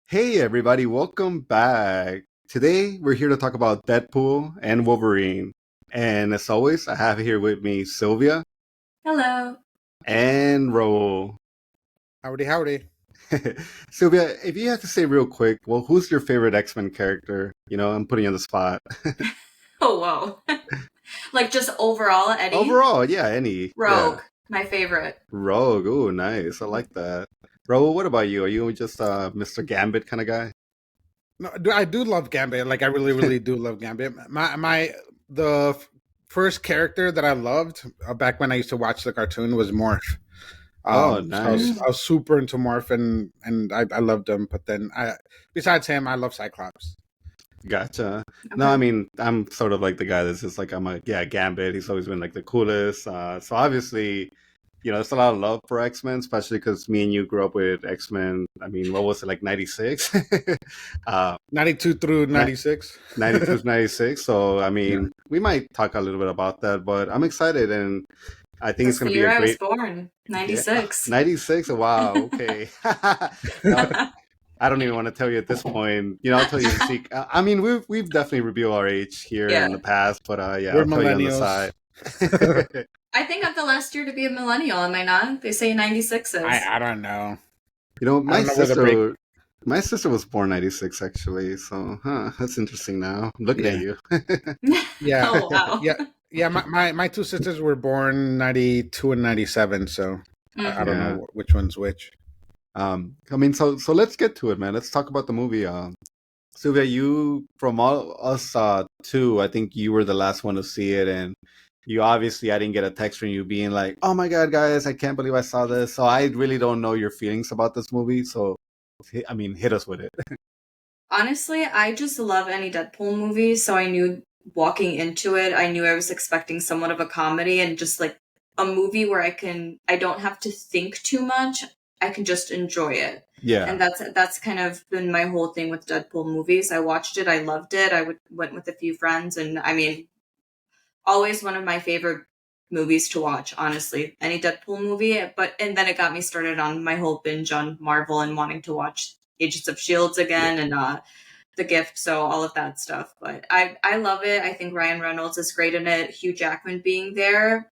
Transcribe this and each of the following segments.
Hey everybody, welcome back. Today we're here to talk about Deadpool and Wolverine. And as always, I have here with me Sylvia Hello. and Raul. Howdy, howdy. Sylvia, if you have to say real quick, well, who's your favorite X-Men character? I'm putting you on the spot. Oh, whoa. Like just overall, Eddie? Overall, yeah, any. Yeah. Rogue, my favorite. Rogue, ooh, nice. I like that. Raul, what about you? Are you just Mr. Gambit kind of guy? No, I do love Gambit. Like I really, really do love Gambit. The first character that I loved back when I used to watch the cartoon was Morph. Oh, So I was, nice. I was super into Morph and I loved him. But then besides him, I love Cyclops. Gotcha. No, I Okay. mean, I'm sort of like the guy that's just like, yeah, Gambit. He's always been like the coolest. So obviously, there's a lot of love for X-Men, especially because me and you grew up with X-Men. I mean, what was it, like 96? 92 through Ni- 96. 92 to 96. So, I Yeah. mean, we might talk a little bit about that, but I'm excited and I think it's That's going the to be year a I was great, born, yeah, 96. 96. Wow. Okay. Now, I don't even want to tell you at this point. I'll tell you in secret. I mean, we've definitely revealed our age here in Yeah. the past, but yeah, We're I'll tell you on the millennials. side. I think I'm the last year to be a millennial, am I not? They say 96 is. I don't know. I My don't know where the break. sister was born 96 actually. So, that's interesting now. I'm looking at Yeah, you. yeah, Oh, wow. yeah, yeah. My two sisters were born 92 and 97. So I don't Mm-hmm. Yeah. know which one's which. I mean, so let's get to it, man. Let's talk about the movie. Sylvia, you from all us two, I think you were the last one to see it, and you obviously I didn't get a text from you being like, "Oh my God, guys, I can't believe I saw this." So I really don't know your feelings about this movie. So, I mean, hit us with it. Honestly, I just love any Deadpool movie, so I knew walking into it, I knew I was expecting somewhat of a comedy and just like a movie where I don't have to think too much. I can just enjoy it. Yeah, And that's kind of been my whole thing with Deadpool movies. I watched it, I loved it. Went with a few friends and I mean, always one of my favorite movies to watch, honestly. Any Deadpool movie, and then it got me started on my whole binge on Marvel and wanting to watch Agents of Shields yeah, again and the Gift, so all of that stuff. But I love it. I think Ryan Reynolds is great in it. Hugh Jackman being there,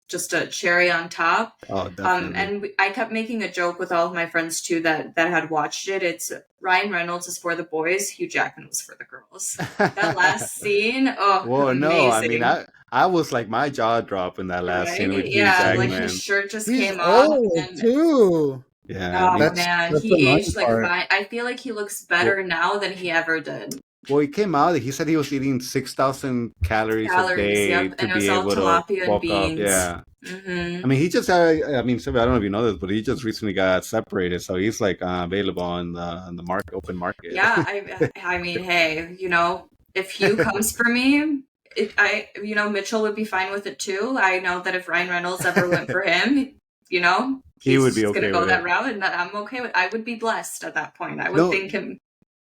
just a cherry on top. oh, definitely. And I kept making a joke with all of my friends too that had watched it. It's Ryan Reynolds is for the boys, Hugh Jackman was for the girls. That last scene, oh, Well, no, I mean, amazing. I was like my jaw dropped in that last scene with Right? Hugh Yeah, like his Jackman. shirt just He's came off old and too. Yeah, I oh mean, man, That's the he annoying aged like part. fine. I feel like he looks well, better now than he ever did. well, he came out. He said he was eating 6,000 calories a Calories, day yep. to And it was be all able to tilapia and bulk up. beans. Yeah. Hmm. I mean, I mean, Sylvia, I don't know if you know this, but he just recently got separated, so he's like available on the market, open market. Yeah, I mean, hey, if Hugh comes for me, Mitchell would be fine with it too. I know that if Ryan Reynolds ever went for him, He would he's be just gonna okay go with that it. route, and that I'm okay with. I would be blessed at that point. I would No, thank him.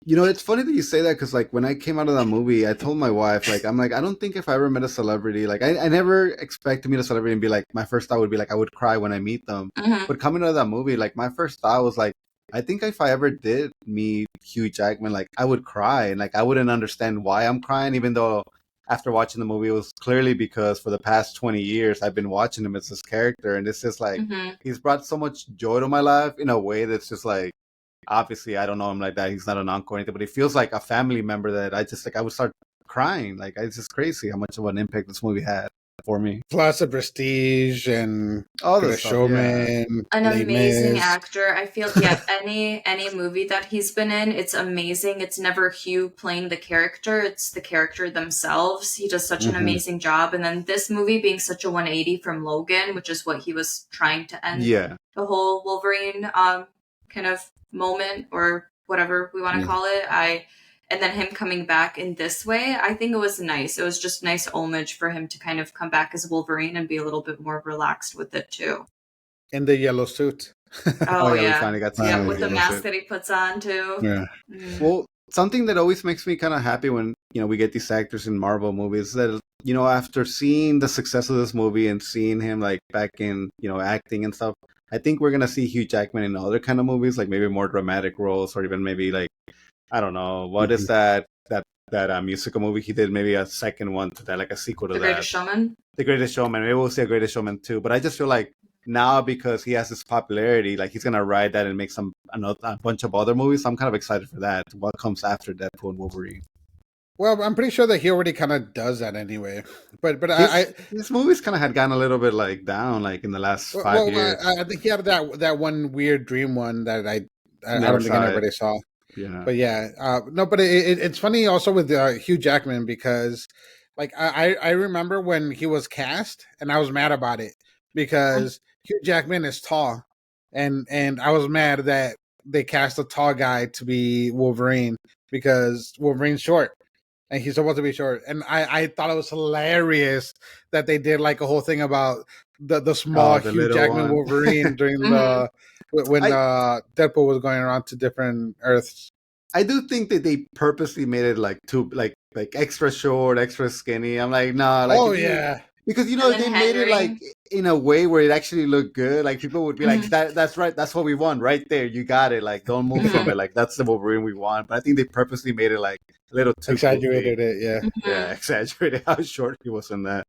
it's funny that you say that because like when I came out of that movie, I told my wife like I'm like I don't think if I ever met a celebrity like I never expect to meet a celebrity and be like my first thought would be like I would cry when I meet them. Hmm. But coming out of that movie, like my first thought was like I think if I ever did meet Hugh Jackman, like I would cry and like I wouldn't understand why I'm crying, even though after watching the movie it was clearly because for the past 20 years I've been watching him as this character and it's just like Hmm. he's brought so much joy to my life in a way that's just like obviously I don't know him like that. He's not an uncle or anything, but it feels like a family member that I just like I would start crying. Like it's just crazy how much of an impact this movie had for me. Plus the Prestige and All The this stuff, yeah. Showman, An Les amazing Mis. actor. I feel yeah, any movie that he's been in, it's amazing. It's never Hugh playing the character, it's the character themselves. He does such an Hmm. amazing job. And then this movie being such a 180 from Logan, which is what he was trying to end Yeah. the whole Wolverine kind of moment or whatever we want to Yeah. call it. And then him coming back in this way, I think it was nice. It was just nice homage for him to kind of come back as Wolverine and be a little bit more relaxed with it too. In the yellow suit. Oh Oh yeah, we yeah, finally got to see yeah, him in with the the yellow mask suit. that he puts on too. Yeah. Mm. Well, something that always makes me kind of happy when we get these actors in Marvel movies that after seeing the success of this movie and seeing him like back in, acting and stuff, I think we're gonna see Hugh Jackman in other kind of movies, like maybe more dramatic roles, or even maybe like, I don't know, what is that musical movie he did? Maybe a second one to that, like a sequel to The that. Greatest Showman. The Greatest Showman. Maybe we'll see a Greatest Showman too. But I just feel like now, because he has this popularity, like he's gonna ride that and make a bunch of other movies. So I'm kind of excited for that. What comes after Deadpool and Wolverine? Well, I'm pretty sure that he already kind of does that anyway. But his movies kind of had gone a little bit like down, like in the last 5 years. I think he had that one weird dream one that I Never don't think saw it. anybody saw. Yeah. But yeah, no, but it's funny also with Hugh Jackman, because like I remember when he was cast and I was mad about it because Hugh Jackman is tall, and I was mad that they cast a tall guy to be Wolverine because Wolverine's short and he's supposed to be short, and I thought it was hilarious that they did like a whole thing about the small the Hugh Jackman one. Wolverine during the when Deadpool was going around to different Earths. I do think that they purposely made it like too like extra short, extra skinny. I'm like, nah, like because they made it like in a way where it actually looked good. Like people would be like, that's right, that's what we want right there. You got it. Like don't move from it. Like that's the Wolverine we want. But I think they purposely made it like a little too exaggerated it. Yeah, yeah, exaggerated how short he was in that.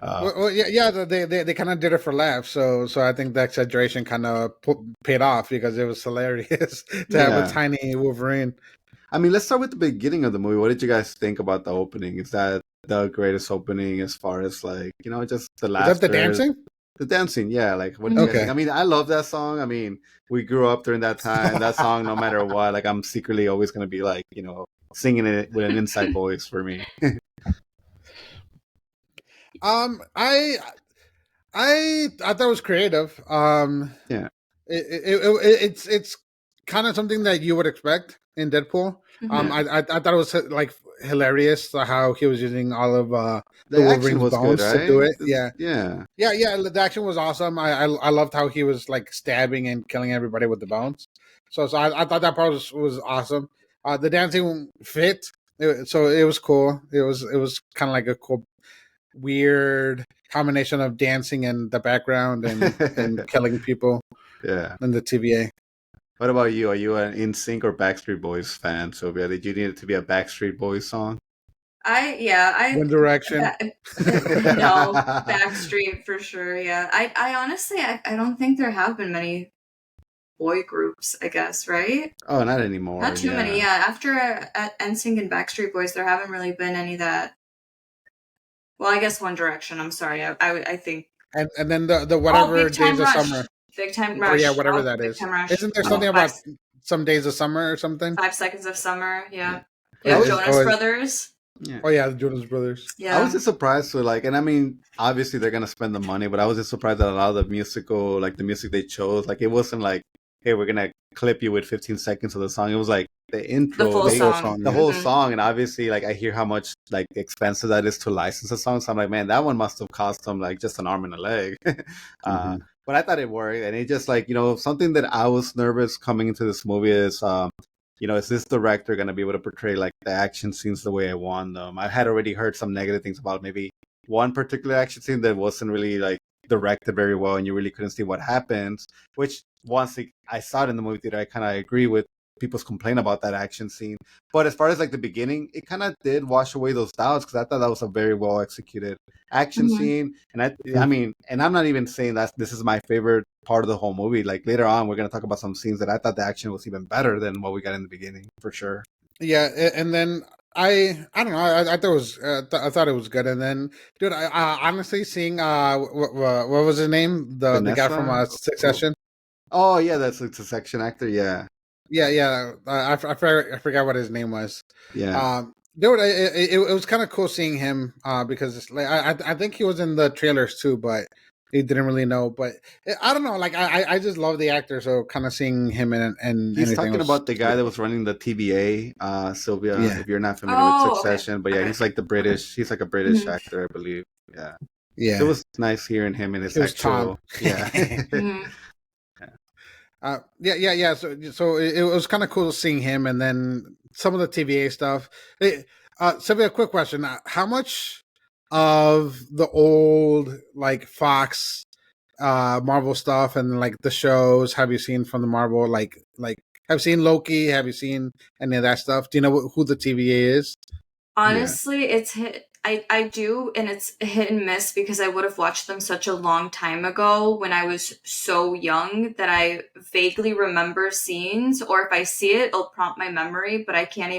They kind of did it for laughs, so I think the exaggeration kind of paid off because it was hilarious to have a tiny Wolverine. I mean, let's start with the beginning of the movie. What did you guys think about the opening? Is that the greatest opening as far as like just the last? Is that the dancing? The dancing, yeah. Like, what do you guys think? I mean, I love that song. I mean, we grew up during that time. That song, no matter what, like I'm secretly always gonna be like singing it with an inside voice for me. I thought it was creative. Yeah, it's kind of something that you would expect in Deadpool. I thought it was like hilarious how he was using all of the Wolverine's bones good, right? To do it. Yeah. The action was awesome. I loved how he was like stabbing and killing everybody with the bones. So I thought that part was awesome. The dancing fit, so it was cool. It was kind of like a cool, weird combination of dancing and the background and killing people. Yeah. And the TVA. What about you? Are you an NSYNC or Backstreet Boys fan, Sylvia? Did you need it to be a Backstreet Boys song? One Direction. No, Backstreet for sure. Yeah, I honestly I don't think there have been many boy groups, I guess, right? Oh, not anymore. Not too many. Yeah, after NSYNC and Backstreet Boys, there haven't really been any that. Well, I guess One Direction. I'm sorry. I think. And then the whatever Days of Summer. Big Time Rush. Yeah, whatever that is. Isn't there something about some Days of Summer or something? 5 Seconds of Summer. Yeah. Jonas Brothers. Yeah. Oh yeah, the Jonas Brothers. Yeah. I was just surprised with and I mean, obviously they're gonna spend the money, but I was just surprised that a lot of the musical, like the music they chose, like it wasn't like, hey, we're gonna clip you with 15 seconds of the song. It was like the intro, the whole song, and obviously like I hear how much like expensive that is to license a song. So I'm like, man, that one must have cost them like just an arm and a leg. But I thought it worked, and it just like something that I was nervous coming into this movie is is this director going to be able to portray like the action scenes the way I want them? I had already heard some negative things about maybe one particular action scene that wasn't really like directed very well, and you really couldn't see what happens. Which once I saw it in the movie theater, I kind of agree with people's complaint about that action scene. But as far as like the beginning, it kind of did wash away those doubts because I thought that was a very well executed action scene. And I mean, and I'm not even saying that this is my favorite part of the whole movie. Like later on, we're going to talk about some scenes that I thought the action was even better than what we got in the beginning, for sure. Yeah, and then I don't know. I thought it was I thought it was good. And then, dude, I honestly seeing what was his name? The guy from Succession. Oh yeah, that's a Succession actor. Yeah. Yeah. I forgot what his name was. Yeah. Dude, it was kind of cool seeing him because it's like I think he was in the trailers too, but he didn't really know. But I don't know. Like I just love the actor, so kind of seeing him and he's talking about the guy that was running the TVA, Sylvia. Yeah. If you're not familiar with Succession, okay. But yeah, he's like the British. He's like a British actor, I believe. Yeah. Yeah. So it was nice hearing him in his actual. Yeah. Yeah. So it was kind of cool seeing him, and then some of the TVA stuff. Sylvia, a quick question: how much of the old like Fox Marvel stuff and like the shows have you seen from the Marvel like have you seen Loki? Have you seen any of that stuff? Do you know who the TVA is? Honestly, it's hit. I do, and it's hit and miss because I would have watched them such a long time ago when I was so young that I vaguely remember scenes, or if I see it, it'll prompt my memory, but I can't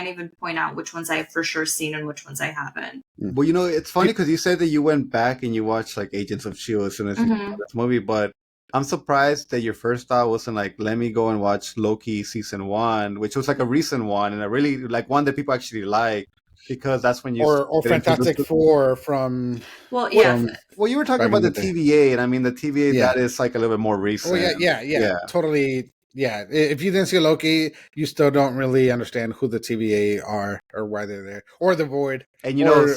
even point out which ones I've for sure seen and which ones I haven't. Well, you know, it's funny because you said that you went back and you watched like Agents of S.H.I.E.L.D. as soon as you saw this movie, but I'm surprised that your first thought wasn't like, let me go and watch Loki season 1, which was like a recent one and a really like one that people actually like. Because that's when you or Fantastic Four from well you were talking about the TVA, and I mean the TVA that is like a little bit more recent. Oh yeah, totally. Yeah, if you didn't see Loki, you still don't really understand who the TVA are or why they're there, or the Void. And you know,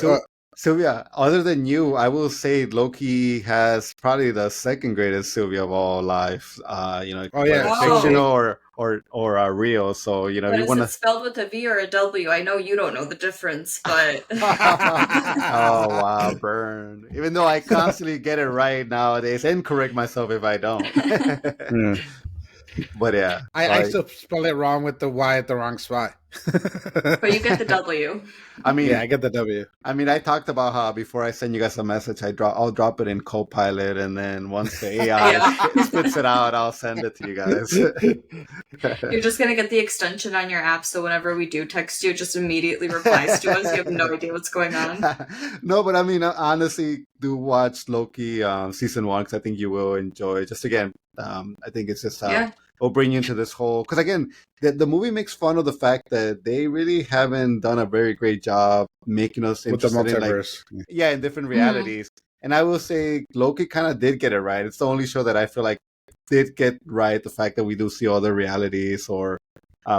Sylvia, other than you, I will say Loki has probably the second greatest Sylvia of all life. You know, fictional or real. So you know, but you want to spelled with a V or a W. I know you don't know the difference, but oh wow, burn! Even though I constantly get it right nowadays and correct myself if I don't. But yeah, I still spell it wrong with the Y at the wrong spot. But you get the W. I mean, yeah, I get the W. I mean, I talked about how before I send you guys a message, I'll drop it in Copilot, and then once the AI spits it out, I'll send it to you guys. You're just gonna get the extension on your app, so whenever we do text you, it just immediately replies to us. You have no idea what's going on. No, but I mean, honestly, do watch Loki season 1 because I think you will enjoy it. Just again, I think it's just will bring you into this whole because again, the movie makes fun of the fact that they really haven't done a very great job making us interested in in different realities. And I will say Loki kind of did get it right. It's the only show that I feel like did get right the fact that we do see other realities or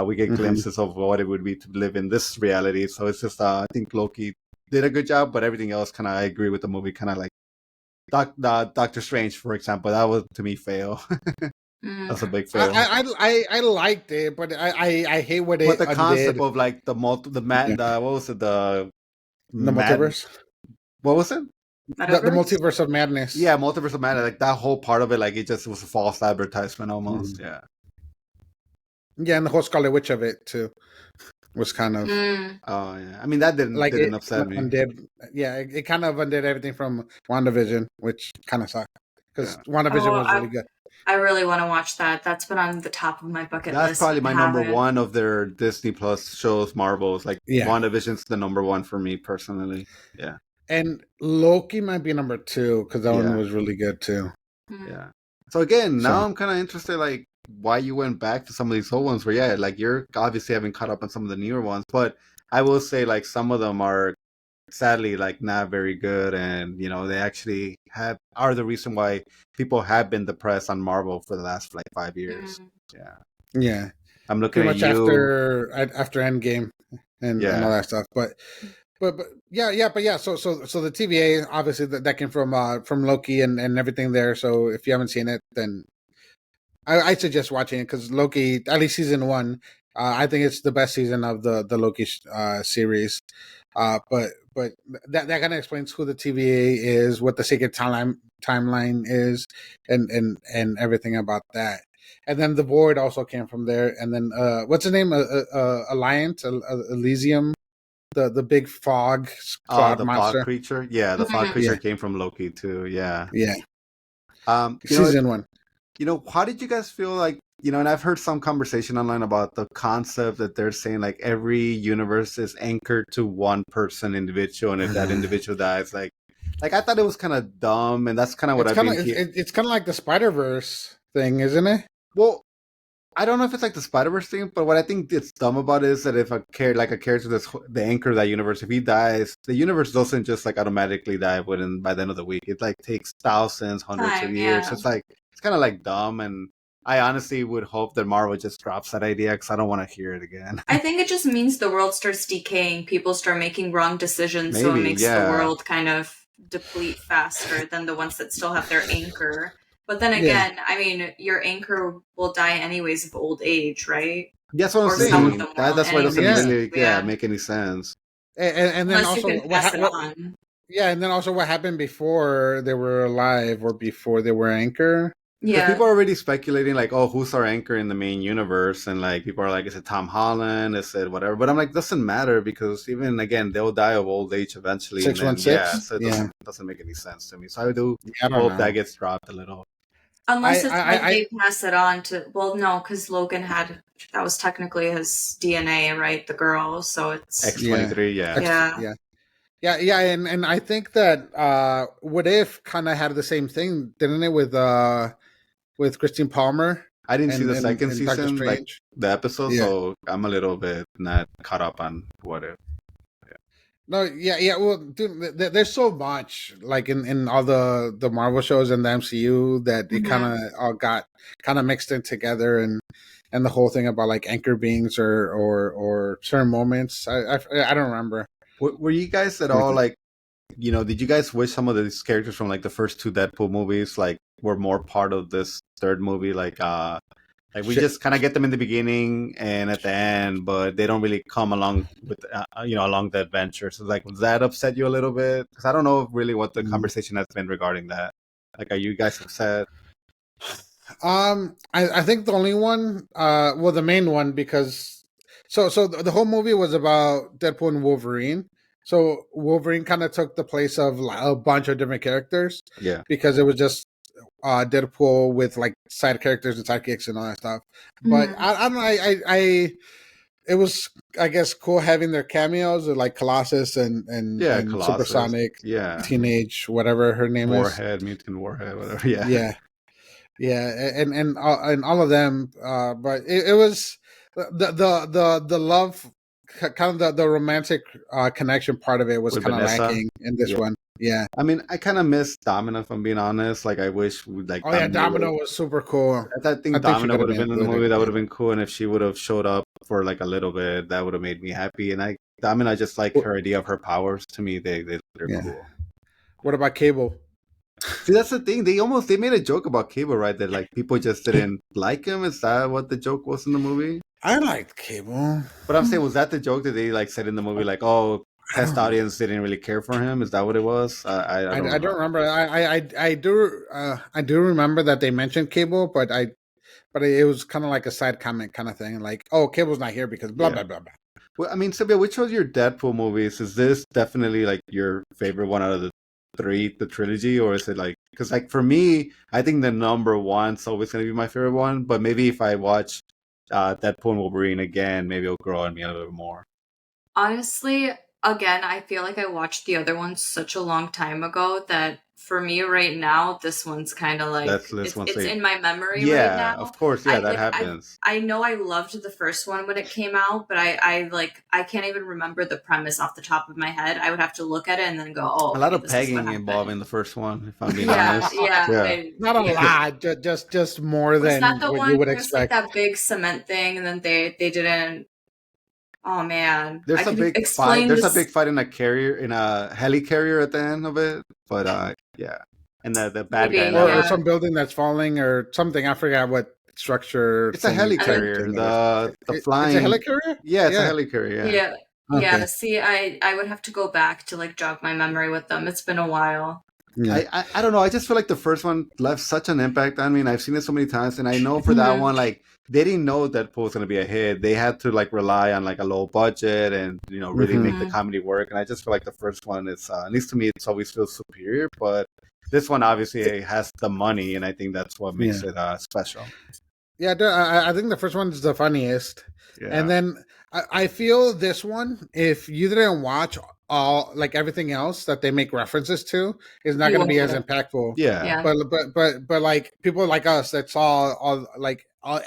we get glimpses of what it would be to live in this reality. So it's just I think Loki did a good job, but everything else kind of I agree with the movie. Kind of like Doctor Strange, for example, that was to me fail. That's a big fail. I liked it, but I hate what it. But the concept of like what was it the multiverse? What was it? The multiverse of madness. Yeah, multiverse of madness. Like that whole part of it, like it just was a false advertisement almost. Yeah. Yeah, and the whole Scarlet Witch of it too was kind of. Oh yeah, I mean that didn't upset me. It kind of undid everything from WandaVision, which kind of sucked because WandaVision was really good. I really want to watch that. That's been on the top of my bucket list. That's probably my number one of their Disney Plus shows, Marvels. Like WandaVision's the number one for me personally. Yeah. And Loki might be number 2 because that one was really good too. Yeah. So again, now I'm kind of interested, like why you went back to some of these old ones. Where like you're obviously haven't caught up on some of the newer ones, but I will say like some of them are sadly like not very good, and you know they actually are the reason why people have been depressed on Marvel for the last like 5 years. Yeah. I'm looking pretty at much you after Endgame and all that stuff, but so the TVA obviously that came from Loki and everything there. So if you haven't seen it, then I suggest watching it because Loki, at least season 1, I think it's the best season of the Loki series. But that kind of explains who the TVA is, what the secret timeline is, and everything about that. And then the Void also came from there. And then what's the name? Alliance, Elysium, the big fog cloud monster. Fog creature. Yeah, the fog creature came from Loki too. Yeah. Season 1. You know, how did you guys feel like? You know, and I've heard some conversation online about the concept that they're saying like every universe is anchored to one person individual, and if that individual dies, like I thought it was kind of dumb, and that's kind of what I've been. It's kind of like the Spider-Verse thing, isn't it? Well, I don't know if it's like the Spider-Verse thing, but what I think it's dumb about it is that if a character that's the anchor of that universe, if he dies, the universe doesn't just like automatically die by the end of the week. It like takes thousands, hundreds of years. So it's kind of like dumb, and I honestly would hope that Marvel just drops that idea because I don't want to hear it again. I think it just means the world starts decaying. People start making wrong decisions, so it makes the world kind of deplete faster than the ones that still have their anchor. But then again, I mean, your anchor will die anyways of old age, right? That's what I'm saying. That's why it doesn't really make any sense. And then also, Yeah, and then also what happened before they were alive or before they were Anchor. Because Yeah. people are already speculating, like, oh, who's our anchor in the main universe? And, like, people are like, is it Tom Holland? Is it whatever? But I'm like, doesn't matter because even, again, they'll die of old age eventually. And then, 616? so it Yeah. doesn't make any sense to me. So I do I don't hope know. that gets dropped a little. Unless it's like they pass it on to, well, no, because Logan that was technically his DNA, right? The girl, so it's X-23, yeah. And I think that What If kind of had the same thing, didn't it, with Christine Palmer? I didn't see the second and season, like the episode, so I'm a little bit not caught up on What If. No, well, dude, there's so much like in all the Marvel shows and the MCU that it kind of all got kind of mixed in together, and the whole thing about like anchor beings or certain moments. I don't remember. Were you guys at all like, did you guys wish some of these characters from like the first two Deadpool movies like were more part of this third movie? Like we just kind of get them in the beginning and at the end, but they don't really come along with along the adventure. So like, does that upset you a little bit? Because I don't know really what the conversation has been regarding that. Like, are you guys upset? I think the only one, well, the main one, because so the whole movie was about Deadpool and Wolverine. So Wolverine kind of took the place of a bunch of different characters. Yeah, because it was just Deadpool with like side characters and sidekicks and all that stuff. But I don't know. It was, I guess, cool having their cameos of like Colossus and Colossus. Supersonic, Teenage, whatever her name Warhead, Mutant Warhead, whatever. And all of them. But it was the love, kind of the romantic connection part of it was kind of lacking in this one. Yeah, I mean, I kind of miss Domino, if I'm being honest. Like, I wish like. Oh yeah, Domino was super cool. I think Domino would have been in the movie. That would have been cool, and if she would have showed up for like a little bit, that would have made me happy. And I just like her idea of her powers. To me, they're cool. What about Cable? See, that's the thing. They made a joke about Cable, right? That like people just didn't like him. Is that what the joke was in the movie? I liked Cable, but I'm saying, was that the joke that they like said in the movie? Like, oh, test audience didn't really care for him. Is that what it was? I don't remember. I do remember that they mentioned Cable, but it was kind of like a side comment kind of thing, like, oh, Cable's not here because blah blah blah blah. Well, I mean, Sylvia, which was your Deadpool movies? Is this definitely like your favorite one out of the trilogy, or is it like, because like for me, I think the number one's always gonna be my favorite one, but maybe if I watch Deadpool and Wolverine again, maybe it'll grow on me a little bit more. Honestly, again, I feel like I watched the other one such a long time ago that for me right now, this one's kind of like it's in my memory right now. Yeah, of course, that happens. I know I loved the first one when it came out, but I can't even remember the premise off the top of my head. I would have to look at it and then go, oh, a lot of pegging involved in the first one, if I'm being honest. Not a lot, just more than what you would expect. Like that big cement thing, and then they didn't. Oh man! There's a big fight. There's a big fight in a helicarrier at the end of it. But and the bad guy or some building that's falling or something. I forgot what structure. It's a helicarrier. The flying. It's a helicarrier. Yeah, it's a helicarrier. Yeah. Okay. Yeah. See, I would have to go back to like jog my memory with them. It's been a while. Yeah. I don't know. I just feel like the first one left such an impact on me, and I've seen it so many times. And I know for that one, like, they didn't know Deadpool was going to be a hit. They had to like rely on like a low budget and really make the comedy work. And I just feel like the first one is, at least to me, it's always feels superior. But this one obviously has the money, and I think that's what makes it special. Yeah, I think the first one is the funniest. Yeah. And then I feel this one, if you didn't watch all like everything else that they make references to, is not going to be as impactful. Yeah. But like people like us that saw all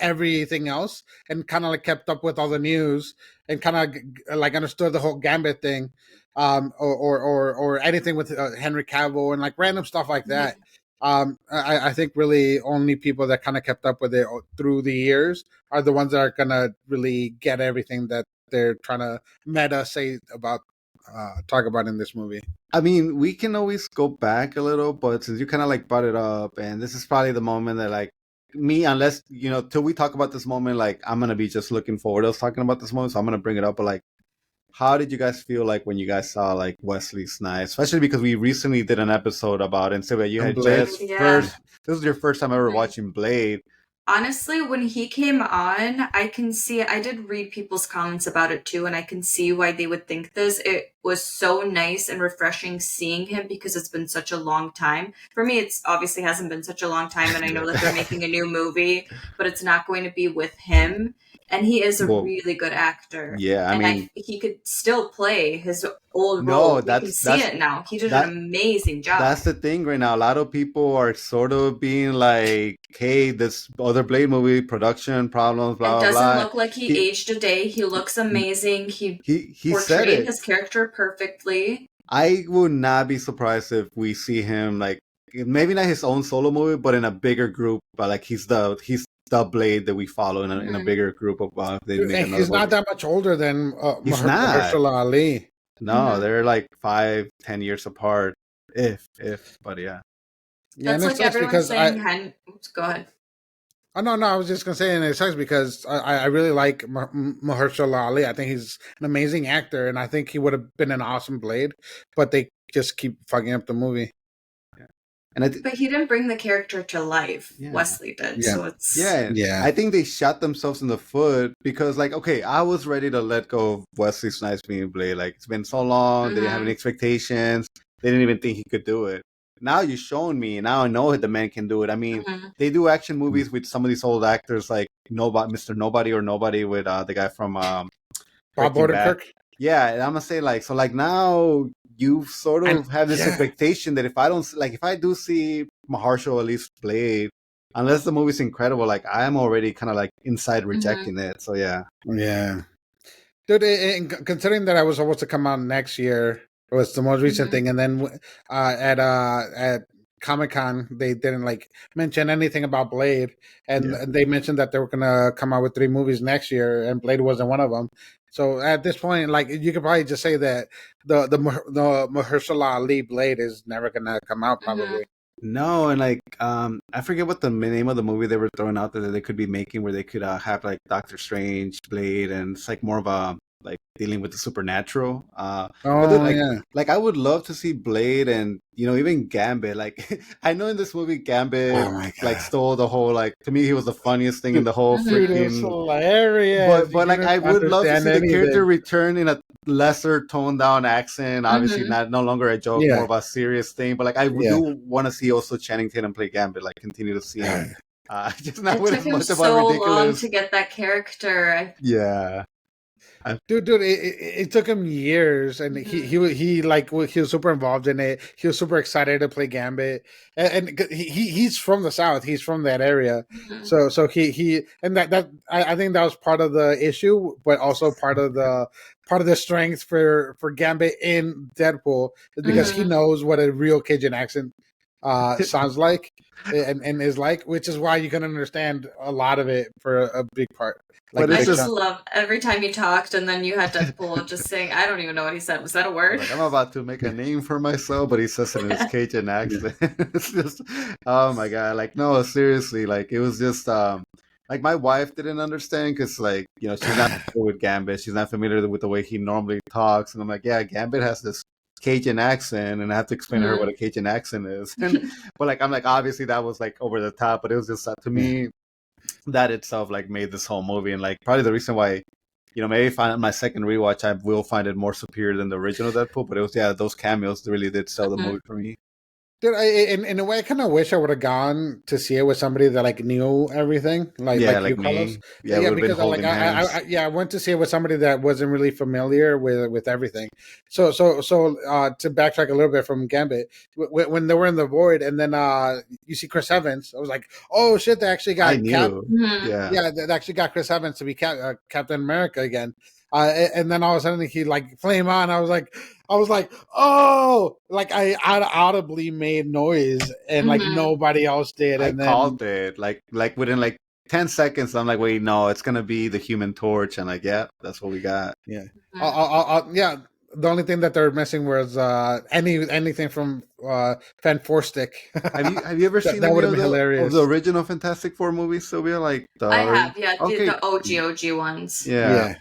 everything else and kind of like kept up with all the news and kind of like understood the whole Gambit thing, or anything with Henry Cavill and like random stuff like that. I think really only people that kind of kept up with it through the years are the ones that are gonna really get everything that they're trying to talk about in this movie. I mean, we can always go back a little, but since you kind of like brought it up, and this is probably the moment that like me, unless till we talk about this moment, like I'm gonna be just looking forward to us talking about this moment, so I'm gonna bring it up. But like, how did you guys feel like when you guys saw like Wesley Snipes, especially because we recently did an episode about it, and so you had just first. This was your first time ever watching Blade. Honestly, when he came on, I can see, I did read people's comments about it too, and I can see why they would think this. It was so nice and refreshing seeing him because it's been such a long time. For me, it's obviously hasn't been such a long time, and I know that they're making a new movie, but it's not going to be with him. And he is a really good actor. Yeah, I mean, he could still play his old role. You can see it now. He did an amazing job. That's the thing right now. A lot of people are sort of being like, "Hey, this other Blade movie production problems, blah blah." It doesn't look like he aged a day. He looks amazing. He portrayed his character perfectly. I would not be surprised if we see him like maybe not his own solo movie, but in a bigger group. But like he's the Blade that we follow in a bigger group of. He's not that much older than Mahershala Ali. No, they're like 5-10 years apart, but yeah. That's like everyone's saying. Go ahead. Oh no, I was just gonna say, and it sucks because I really like Mahershala Ali. I think he's an amazing actor, and I think he would have been an awesome Blade, but they just keep fucking up the movie. But he didn't bring the character to life. Yeah. Wesley did. Yeah. So it's I think they shot themselves in the foot because, like, okay, I was ready to let go of Wesley Snipes being Blade. Like, it's been so long. They didn't have any expectations. They didn't even think he could do it. Now you're showing me. Now I know the man can do it. I mean, they do action movies with some of these old actors, like Mr. Nobody or Nobody with the guy from Bob Odenkirk. Yeah, and I'm gonna say like now you sort of have this expectation that if I do see Mahershala Ali's Blade, unless the movie's incredible, like I am already kind of like inside rejecting it. So yeah, dude. And considering that I was supposed to come out next year, it was the most recent thing, and then at Comic-Con they didn't like mention anything about Blade, and they mentioned that they were gonna come out with 3 movies next year, and Blade wasn't one of them. So at this point, like you could probably just say that the Mahershala Ali Blade is never gonna come out, probably. No, and like I forget what the name of the movie they were throwing out there that they could be making, where they could have like Doctor Strange, Blade, and it's like more of a like dealing with the supernatural. Like I would love to see Blade and even Gambit. Like I know in this movie Gambit like stole the whole, like, to me he was the funniest thing in the whole freaking. It's hilarious. But like I would love to see the character return in a lesser toned down accent. Obviously no longer a joke, more of a serious thing. But like I do want to see also Channing Tatum play Gambit. Like continue to see him. Just not with as much of a ridiculous. So long to get that character. Yeah. Dude, it took him years, and he was super involved in it. He was super excited to play Gambit, and he's from the South. He's from that area, so he and that I think that was part of the issue, but also part of the strength for Gambit in Deadpool is because he knows what a real Cajun accent sounds like and is like, which is why you can understand a lot of it for a big part. Like, I just love every time you talked, and then you had Deadpool just saying, I don't even know what he said. Was that a word? Like, I'm about to make a name for myself, but he says it in his Cajun accent. It's just, oh my God. Like, no, seriously. Like, it was just, like, my wife didn't understand because, like, she's not familiar with Gambit. She's not familiar with the way he normally talks. And I'm like, yeah, Gambit has this Cajun accent, and I have to explain to her what a Cajun accent is. But, like, I'm like, obviously that was, like, over the top, but it was just, to me, that itself like made this whole movie, and like probably the reason why maybe find my second rewatch I will find it more superior than the original Deadpool, but it was those cameos really did sell the movie for me. Dude, in a way, I kind of wish I would have gone to see it with somebody that like knew everything, like you, Carlos. Because I went to see it with somebody that wasn't really familiar with everything. So to backtrack a little bit from Gambit, when they were in the void, and then you see Chris Evans, I was like, oh shit, they actually got they actually got Chris Evans to be Captain America again. And then all of a sudden he like flame on. I was like, oh, like I audibly made noise, and like nobody else did. And I called it like within like 10 seconds. I'm like, wait, no, it's gonna be the Human Torch, and like, yeah, that's what we got. Yeah, the only thing that they're missing was anything from Fan Four Stick. Have you ever seen that would have been hilarious of the original Fantastic Four movies, Sylvia? I have, the OG ones. Yeah.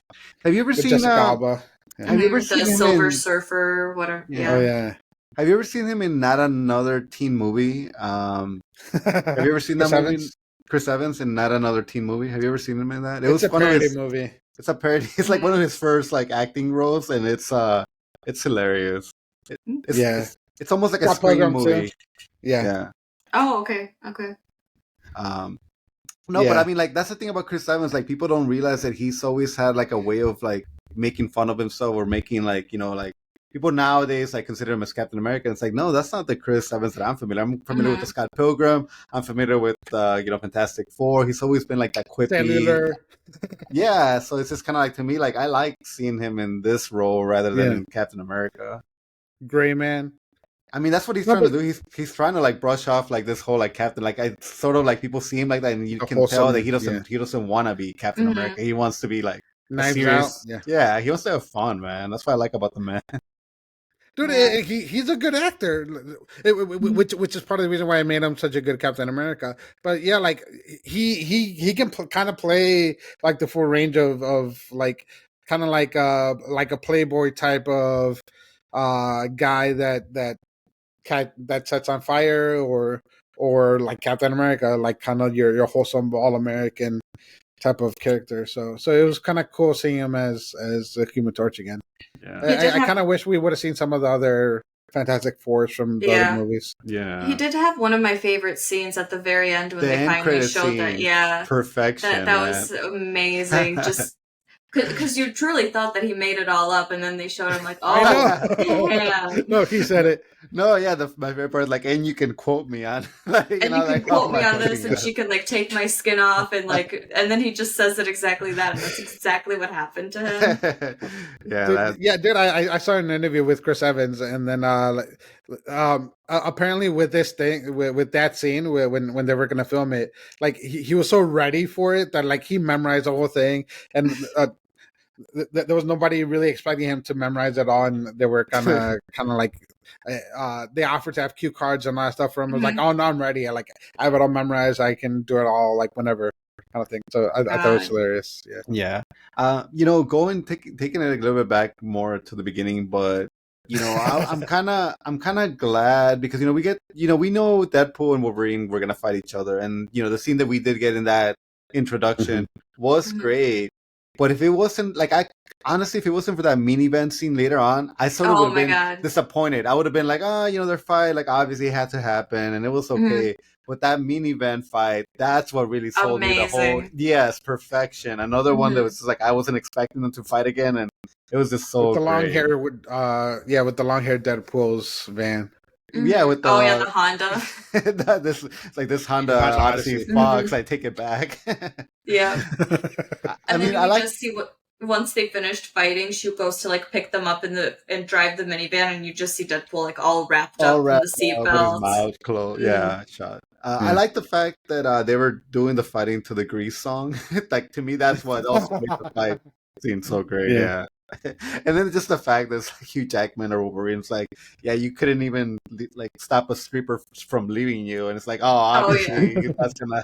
Have you ever seen Jessica Alba? Have you ever seen the him Silver in Surfer? Whatever. Yeah. Oh yeah. Have you ever seen him in Not Another Teen Movie? Have you ever seen that movie? Evans? Chris Evans in Not Another Teen Movie. Have you ever seen him in that? It's a parody movie. It's a parody. It's like one of his first like acting roles, and it's hilarious. It's almost like a Scream movie. Yeah. Oh, okay. No, but I mean, like, that's the thing about Chris Evans. Like, people don't realize that he's always had like a way of like making fun of himself or making like, you know, like people nowadays like consider him as Captain America. It's like, no, that's not the Chris Evans that I'm familiar. I'm familiar with the Scott Pilgrim. I'm familiar with Fantastic Four. He's always been like that quippy. Yeah, so it's just kind of like, to me, like, I like seeing him in this role rather than in Captain America. Gray Man. I mean, that's what he's trying to do. He's trying to like brush off like this whole like Captain, like I sort of like people see him like that, and you can tell that he doesn't want to be Captain America. He wants to be like serious. Yeah, he wants to have fun, man. That's what I like about the man. Dude, he's a good actor, which is part of the reason why I made him such a good Captain America. But yeah, like he can kind of play like the full range of like kind of like a playboy type of guy that sets on fire, or like Captain America, like kind of your wholesome all American type of character. So it was kind of cool seeing him as the Human Torch again. Yeah, I kind of wish we would have seen some of the other Fantastic Fours from the other movies. Yeah, he did have one of my favorite scenes at the very end when they finally showed that. Yeah, perfection. That was amazing. Just because you truly thought that he made it all up, and then they showed him like, oh, yeah. No, he said it. No, yeah, my favorite part, like, and you can quote me on, like, and you can quote me on this, and she can like take my skin off, and like, and then he just says it exactly that, and that's exactly what happened to him. Dude, I saw an interview with Chris Evans, and then apparently with this thing, with that scene, when they were gonna film it, like he was so ready for it that like he memorized the whole thing, and there was nobody really expecting him to memorize it all, and they were kind of like they offered to have cue cards and all that stuff for him. I was like, oh no, I'm ready. I have it all memorized. I can do it all like whenever, kind of thing. So I thought it was hilarious. Yeah. Taking it a little bit back more to the beginning, but I'm kind of glad because we get we know Deadpool and Wolverine were gonna fight each other, and the scene that we did get in that introduction was great. But if it wasn't like if it wasn't for that minivan scene later on, I sort of would have been disappointed. I would have been like, their fight, like obviously had to happen and it was okay. But that minivan fight, that's what really sold me the whole perfection. Another one that was just like I wasn't expecting them to fight again, and it was just so with the great. Long hair with the long hair Deadpool's van. Yeah, with the the Honda. this Honda Odyssey Fox. I take it back. Yeah. And then I just see once they finished fighting, she goes to like pick them up and drive the minivan, and you just see Deadpool like all wrapped up in the seatbelt, his mouth closed. Yeah, shot. I like the fact that they were doing the fighting to the Grease song. Like to me, that's what also made the fight seem so great. Yeah. And then just the fact that it's like Hugh Jackman or Wolverine's like, you couldn't even like stop a stripper from leaving you, and it's like, obviously that's gonna.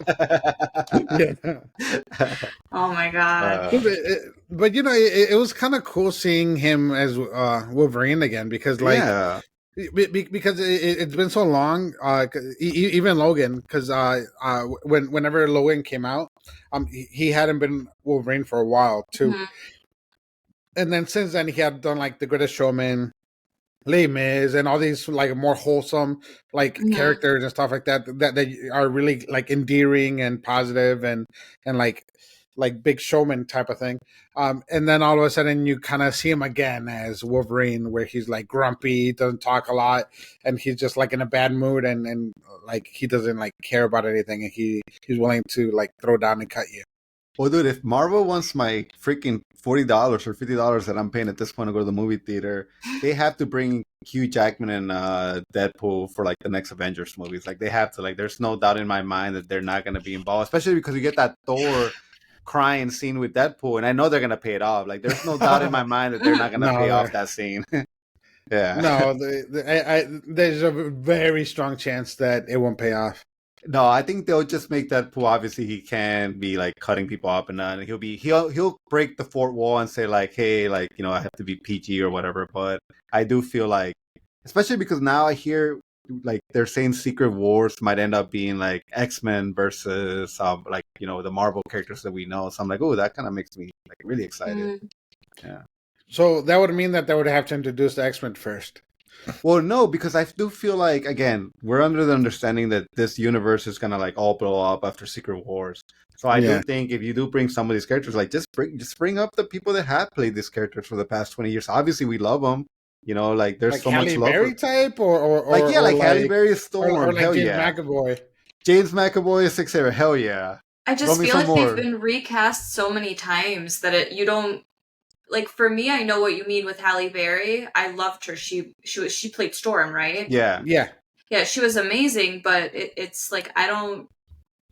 Oh my god! But it was kind of cool seeing him as Wolverine again because because it's been so long. Even Logan, because whenever Logan came out, he hadn't been Wolverine for a while too. Mm-hmm. And then since then, he had done like The Greatest Showman, Les Mis, and all these like more wholesome like characters and stuff like that are really like endearing and positive and like Big Showman type of thing. And then all of a sudden, you kind of see him again as Wolverine, where he's like grumpy, doesn't talk a lot, and he's just like in a bad mood, and like he doesn't like care about anything, and he's willing to like throw down and cut you. Well, dude, if Marvel wants my freaking $40 or $50 that I'm paying at this point to go to the movie theater, they have to bring Hugh Jackman and Deadpool for like the next Avengers movies. Like they have to. Like, there's no doubt in my mind that they're not going to be involved, especially because you get that Thor crying scene with Deadpool, and I know they're going to pay it off. Like, there's no doubt in my mind that they're not going to pay off that scene. Yeah. No, there's a very strong chance that it won't pay off. No, I think they'll just make Deadpool. Obviously, he can be like cutting people up, and he'll break the fourth wall and say like, hey, like I have to be PG or whatever. But I do feel like, especially because now I hear like they're saying Secret Wars might end up being like X-Men versus like the Marvel characters that we know. So I'm like, oh, that kind of makes me like really excited. Yeah. So that would mean that they would have to introduce the X-Men first. Well, no, because I do feel like, again, we're under the understanding that this universe is gonna like all blow up after Secret Wars. So I do think if you do bring some of these characters, like just bring up the people that have played these characters for the past 20 years. Obviously, we love them. Like there's like so Halle much love. Berry type, or like Halle Berry is Storm. or like hell James yeah. McAvoy. James McAvoy is Six-Saver. Hell yeah. I just feel like they've been recast so many times that you don't. Like, for me, I know what you mean with Halle Berry. I loved her. She played Storm, right? Yeah. Yeah, she was amazing, but it's like, I don't...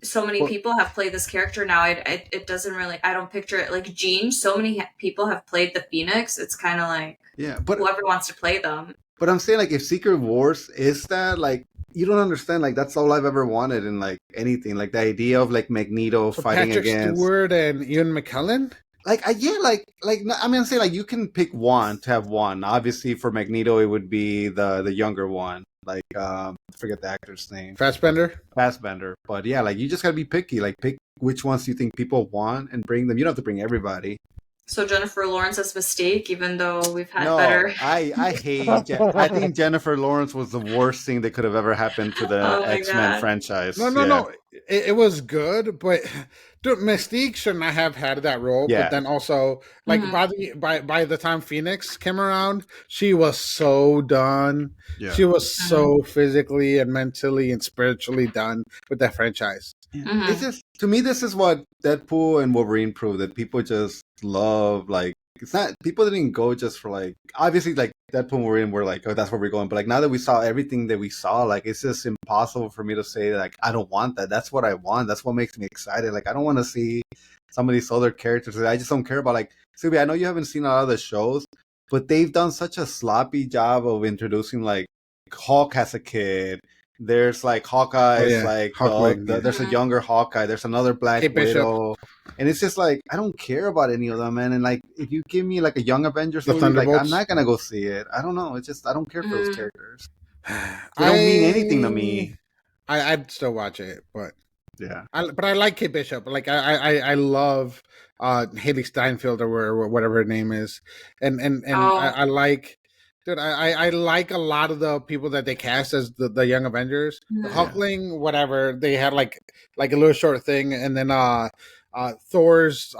So many people have played this character now. It doesn't really... I don't picture it. Like, Jean, so many people have played the Phoenix. It's kind of like... Yeah, but... Whoever wants to play them. But I'm saying, like, if Secret Wars is that, like... You don't understand, like, that's all I've ever wanted in, like, anything. Like, the idea of, like, Magneto fighting Patrick against... Stewart and Ian McKellen? I'm saying, like, you can pick one to have one. Obviously, for Magneto, it would be the younger one. Like, I forget the actor's name. Fassbender. But yeah, like, you just gotta be picky. Like, pick which ones you think people want and bring them. You don't have to bring everybody. So Jennifer Lawrence as Mystique, even though we've had better. I hate. I think Jennifer Lawrence was the worst thing that could have ever happened to the X-Men franchise. No. It was good, but dude, Mystique should not have had that role. Yeah. But then also, like by the time Phoenix came around, she was so done. Yeah. She was so physically and mentally and spiritually done with that franchise. Mm-hmm. It's just, to me, this is what Deadpool and Wolverine prove, that people just love, like, it's not, people didn't go just for, like, obviously, like, Deadpool and Wolverine were like, oh, that's where we're going, but, like, now that we saw everything that we saw, like, it's just impossible for me to say, like, I don't want that. That's what I want. That's what makes me excited. Like, I don't want to see some of these other characters that I just don't care about. Like, Sylvia, I know you haven't seen a lot of the shows, but they've done such a sloppy job of introducing, like, Hulk as a kid. There's like Hawkeye, there's a younger Hawkeye, there's another Black Widow, and it's just like, I don't care about any of them, man. And like, if you give me like a Young Avengers movie, like, I'm not gonna go see it. I don't know. It's just, I don't care for those characters. They don't mean anything to me. I'd still watch it, but yeah. But I like Kate Bishop. Like I love Haley Steinfeld or whatever her name is, and I like. Dude, I like a lot of the people that they cast as the Young Avengers. The Hulkling, whatever, they had like a little short thing, and then Thor's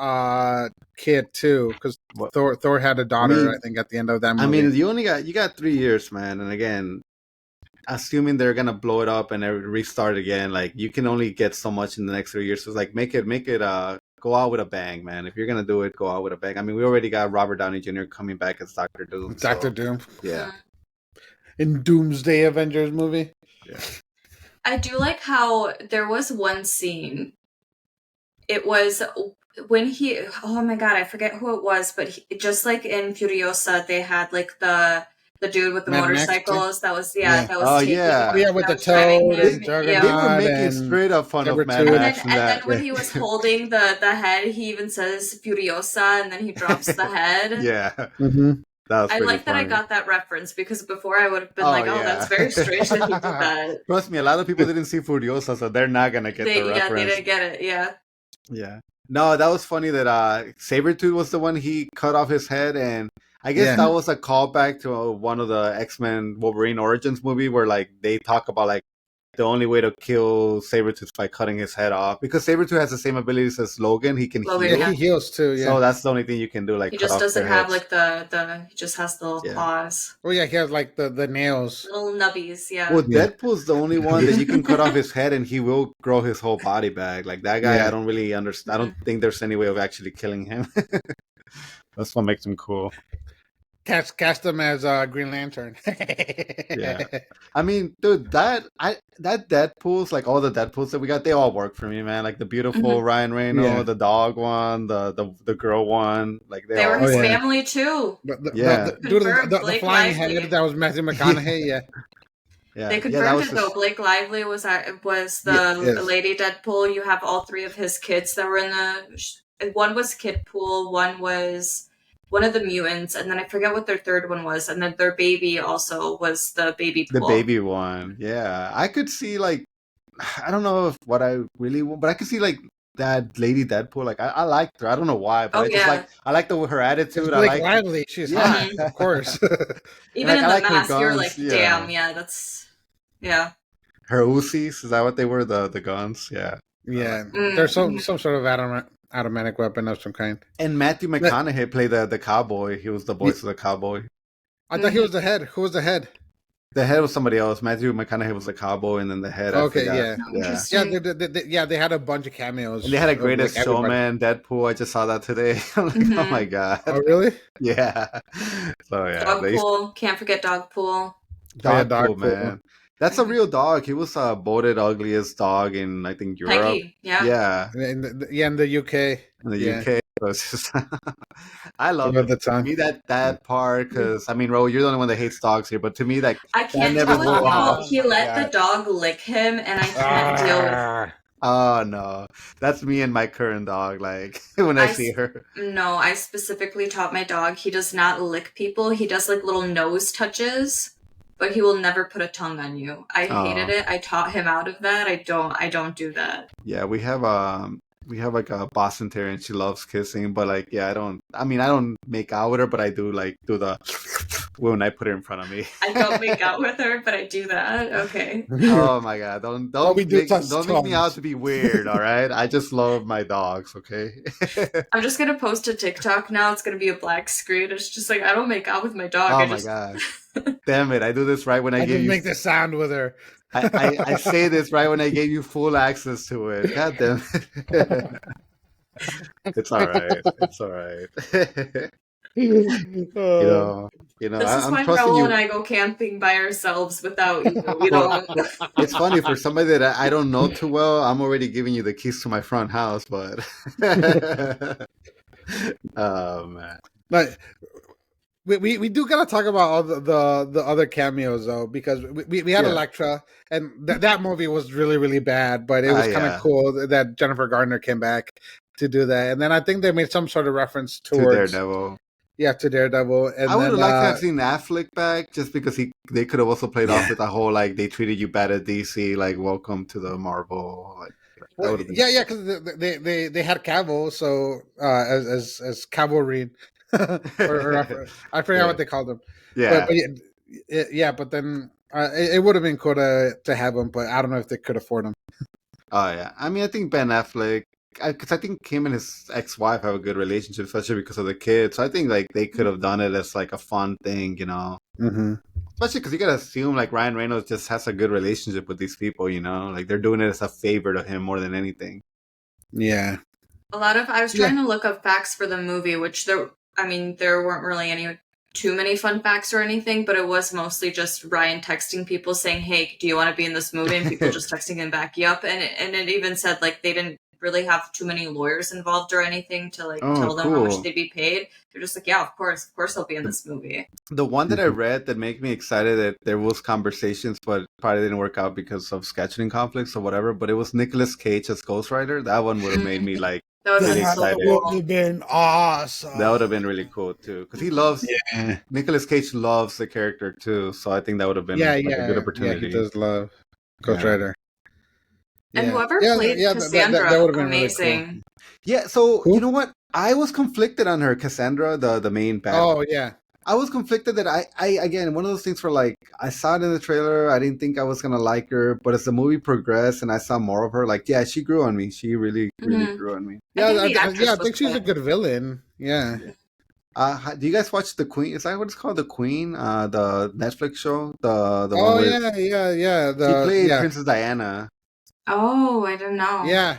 kid too, because Thor had a daughter, I think, at the end of that movie. I mean, you got 3 years, man, and again, assuming they're gonna blow it up and restart again, like, you can only get so much in the next 3 years. So it's like, make it go out with a bang, man. If you're gonna do it, go out with a bang. I mean, we already got Robert Downey Jr. coming back as Dr. Doom. Doom. Yeah. In Doomsday Avengers movie. Yeah. I do like how there was one scene. It was when oh my god, I forget who it was, but just like in Furiosa, they had like the dude with the motorcycles. That was that was with the Toad and Juggernaut. They were making straight up fun of Mad Max. And then when he was holding the head, he even says Furiosa, and then he drops the head. Yeah. Mm-hmm. I like that I got that reference, because before I would have been that's very strange that he did that. Trust me, a lot of people didn't see Furiosa, so they're not gonna get the reference. Yeah, they didn't get it. Yeah. Yeah. No, that was funny that Sabretooth was the one he cut off his head, and I guess that was a callback to one of the X-Men Wolverine Origins movie where, like, they talk about, like, the only way to kill Sabretooth is by cutting his head off. Because Sabretooth has the same abilities as Logan. He can heal. Yeah, he heals too, So that's the only thing you can do, like, he just doesn't have, like, he just has the little claws. Oh, yeah, he has, like, the nails. Little nubbies, yeah. Well, Deadpool's the only one that you can cut off his head and he will grow his whole body back. Like, that guy, I don't really understand. I don't think there's any way of actually killing him. That's what makes him cool. Cast him as Green Lantern. Yeah, I mean, dude, that Deadpool's, like, all the Deadpools that we got, they all work for me, man. Like the beautiful Ryan Reynolds, the dog one, the girl one, like they were his family too. The flying head that was Matthew McConaughey. Yeah. Yeah, They confirmed it though. Blake Lively was the Lady Deadpool. You have all three of his kids that were in the. One was Kidpool. One was one of the mutants, and then I forget what their third one was. And then their baby also was the baby pool. The baby one. Yeah, I could see like, I don't know if what I really want, but I could see like that Lady Deadpool. Like I liked her. I don't know why, but I like her attitude. It's Blake Lively. She's hot, of course. Even in the mask, you're like, damn, that's. Yeah. Her Uzis, is that what they were? The guns? Yeah. Yeah. There's some sort of automatic weapon of some kind. And Matthew McConaughey played the cowboy. He was the voice of the cowboy. I thought he was the head. Who was the head? The head was somebody else. Matthew McConaughey was the cowboy, and then the head. Okay, yeah. They had a bunch of cameos. And they had a Greatest Showman, Deadpool. I just saw that today. I'm like, oh my god. Oh really? Yeah. So yeah. Dogpool. Can't forget Dogpool. Dogpool, man. That's a real dog. He was voted ugliest dog in, I think, Europe. Peggy, yeah. In the UK. In the UK. So it's just I love it. To me, that part, because, I mean, Ro, you're the only one that hates dogs here, but to me, like, I can't tell with people. He let the dog lick him, and I can't deal with it. Oh, no. That's me and my current dog, like, when I see her. No, I specifically taught my dog, he does not lick people. He does, like, little nose touches. But he will never put a tongue on you. I hated it. I taught him out of that. I don't do that. Yeah, we have like a Boston Terrier, and she loves kissing. But like, yeah, I don't make out with her, but I do like do the when I put her in front of me. I don't make out with her, but I do that. Okay. Oh my god! Don't make me out to be weird. All right, I just love my dogs. Okay. I'm just gonna post a TikTok now. It's gonna be a black screen. It's just like I don't make out with my dog. Oh my god! Damn it! I do this right when I give you make the sound with her. I say this right when I gave you full access to it. God damn it! It's all right. It's all right. You know. This is when Raul and I go camping by ourselves without you. It's funny for somebody that I don't know too well. I'm already giving you the keys to my front house, but oh man. But we do gotta talk about all the other cameos though, because we had Elektra, and that movie was really really bad, but it was kind of cool that Jennifer Garner came back to do that, and then I think they made some sort of reference to Daredevil. Yeah, to Daredevil. And I would have liked to have seen Affleck back, just because they could have also played off with the whole like they treated you bad at DC, like welcome to the Marvel. Like, because they had Cavill, so as Cavalry. or I forget what they called him. Yeah, but then it would have been cool to have him, but I don't know if they could afford him. Oh yeah, I mean, I think Ben Affleck, because I think him and his ex-wife have a good relationship, especially because of the kids. So I think like they could have done it as like a fun thing, Mm-hmm. Especially because you gotta assume like Ryan Reynolds just has a good relationship with these people, like they're doing it as a favor to him more than anything. Yeah. I was trying to look up facts for the movie, which there weren't really too many fun facts or anything, but it was mostly just Ryan texting people saying, hey, do you want to be in this movie? And people just texting him back, yup. And it even said like they didn't really have too many lawyers involved or anything to like tell them how much they'd be paid. They're just like, yeah, of course I'll be in this movie. The one that I read that made me excited that there was conversations, but probably didn't work out because of scheduling conflicts or whatever, but it was Nicolas Cage as Ghost Rider. That one would have made me like that would have been awesome. That would have been really cool too, because he loves Nicolas Cage loves the character too. So I think that would have been a good opportunity. Yeah, he does love Ghost Rider. And whoever played Cassandra, that would have been amazing. Really cool. Yeah, so you know what? I was conflicted on her, Cassandra, the main bad. Oh yeah. I was conflicted that I again, one of those things where like I saw it in the trailer, I didn't think I was gonna like her, but as the movie progressed and I saw more of her, like she grew on me. She really grew on me. I think she's a good villain. Yeah. Do you guys watch The Queen? Is that what it's called? The Queen? The Netflix show? The one where yeah. She played Princess Diana. Oh, I don't know. Yeah.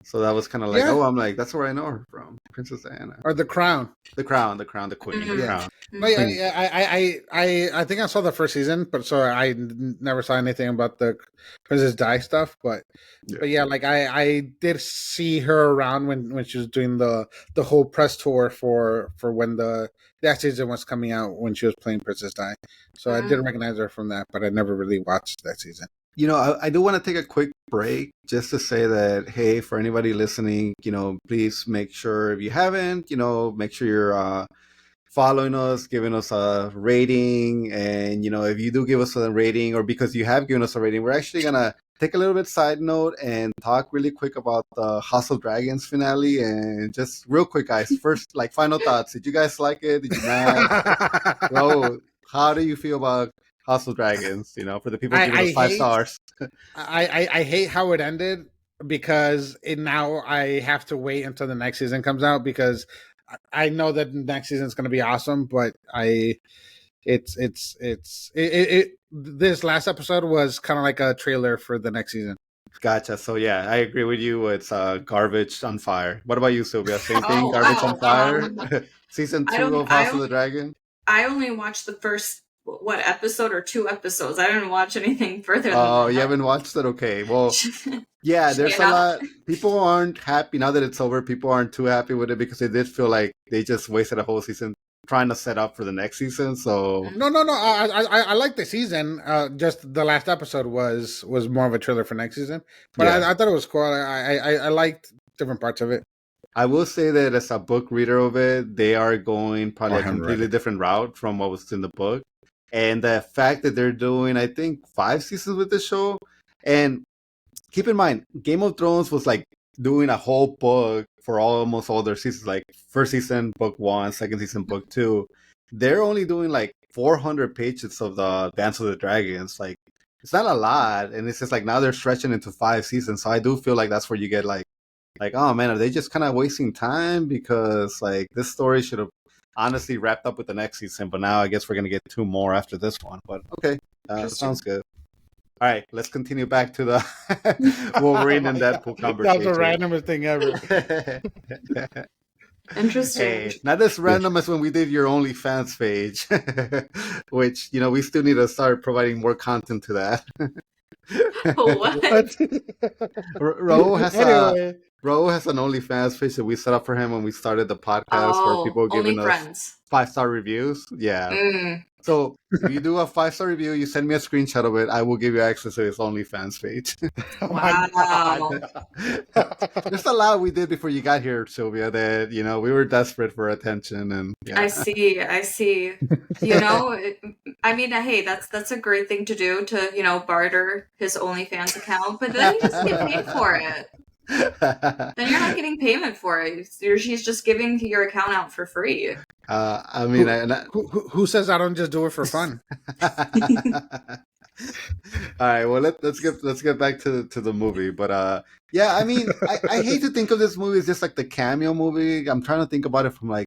So that was kind of like, I'm like, that's where I know her from, Princess Diana. Or The Crown. The Crown, the Queen, the Crown. But I think I saw the first season, but so I never saw anything about the Princess Di stuff. But yeah, like I did see her around when she was doing the whole press tour for when that season was coming out when she was playing Princess Di. So I did recognize her from that, but I never really watched that season. You know, I do want to take a quick break just to say that, hey, for anybody listening, you know, please make sure if you haven't, you know, make sure you're following us, giving us a rating. And, you know, if you do give us a rating or because you have given us a rating, we're actually going to take a little bit side note and talk really quick about the House of Dragons finale. And just real quick, guys, first, like, final thoughts. Did you guys like it? Did you not? Bro, how do you feel about House of Dragons, you know, for the people giving us 5 stars? I hate how it ended because now I have to wait until the next season comes out because I know that the next season is going to be awesome, but this last episode was kind of like a trailer for the next season. Gotcha. So yeah, I agree with you. It's garbage on fire. What about you, Sylvia? Same thing, garbage on fire. Season 2 of House of the Dragon. I only watched the first episode or 2 episodes. I didn't watch anything further than that. You haven't watched it? Okay. Well, yeah, there's a lot. People aren't happy now that it's over. People aren't too happy with it because they did feel like they just wasted a whole season trying to set up for the next season. So no. I like the season. Just the last episode was more of a trailer for next season. But I thought it was cool. I liked different parts of it. I will say that as a book reader of it, they are going probably a completely different route from what was in the book. And the fact that they're doing, I think, 5 seasons with the show. And keep in mind, Game of Thrones was like doing a whole book for almost all their seasons. Like first season, book 1, second season, book 2. They're only doing like 400 pages of the Dance of the Dragons. Like, it's not a lot. And it's just like now they're stretching into 5 seasons. So I do feel like that's where you get like, oh man, are they just kind of wasting time? Because like this story should have honestly wrapped up with the next season, but now I guess we're gonna get 2 more after this one. But okay, sounds good. All right, let's continue back to the Wolverine and Deadpool conversation. That was the randomest thing ever. Interesting. Hey, not as random as when we did your OnlyFans page, which, you know, we still need to start providing more content to that. What? Ro has an OnlyFans page that we set up for him when we started the podcast where people giving us 5-star reviews. Yeah. So if you do a 5-star review, you send me a screenshot of it, I will give you access to his OnlyFans page. Wow. There's a lot we did before you got here, Sylvia, that, you know, we were desperate for attention. And yeah. I see. You know, I mean, hey, that's a great thing to do, to, you know, barter his OnlyFans account, but then he doesn't get paid for it. Then you're not getting payment for it. She's just giving your account out for free. I mean, who says I don't just do it for fun? All right, well let's get back to the movie. But yeah, I mean, I hate to think of this movie as just like the cameo movie. I'm trying to think about it from like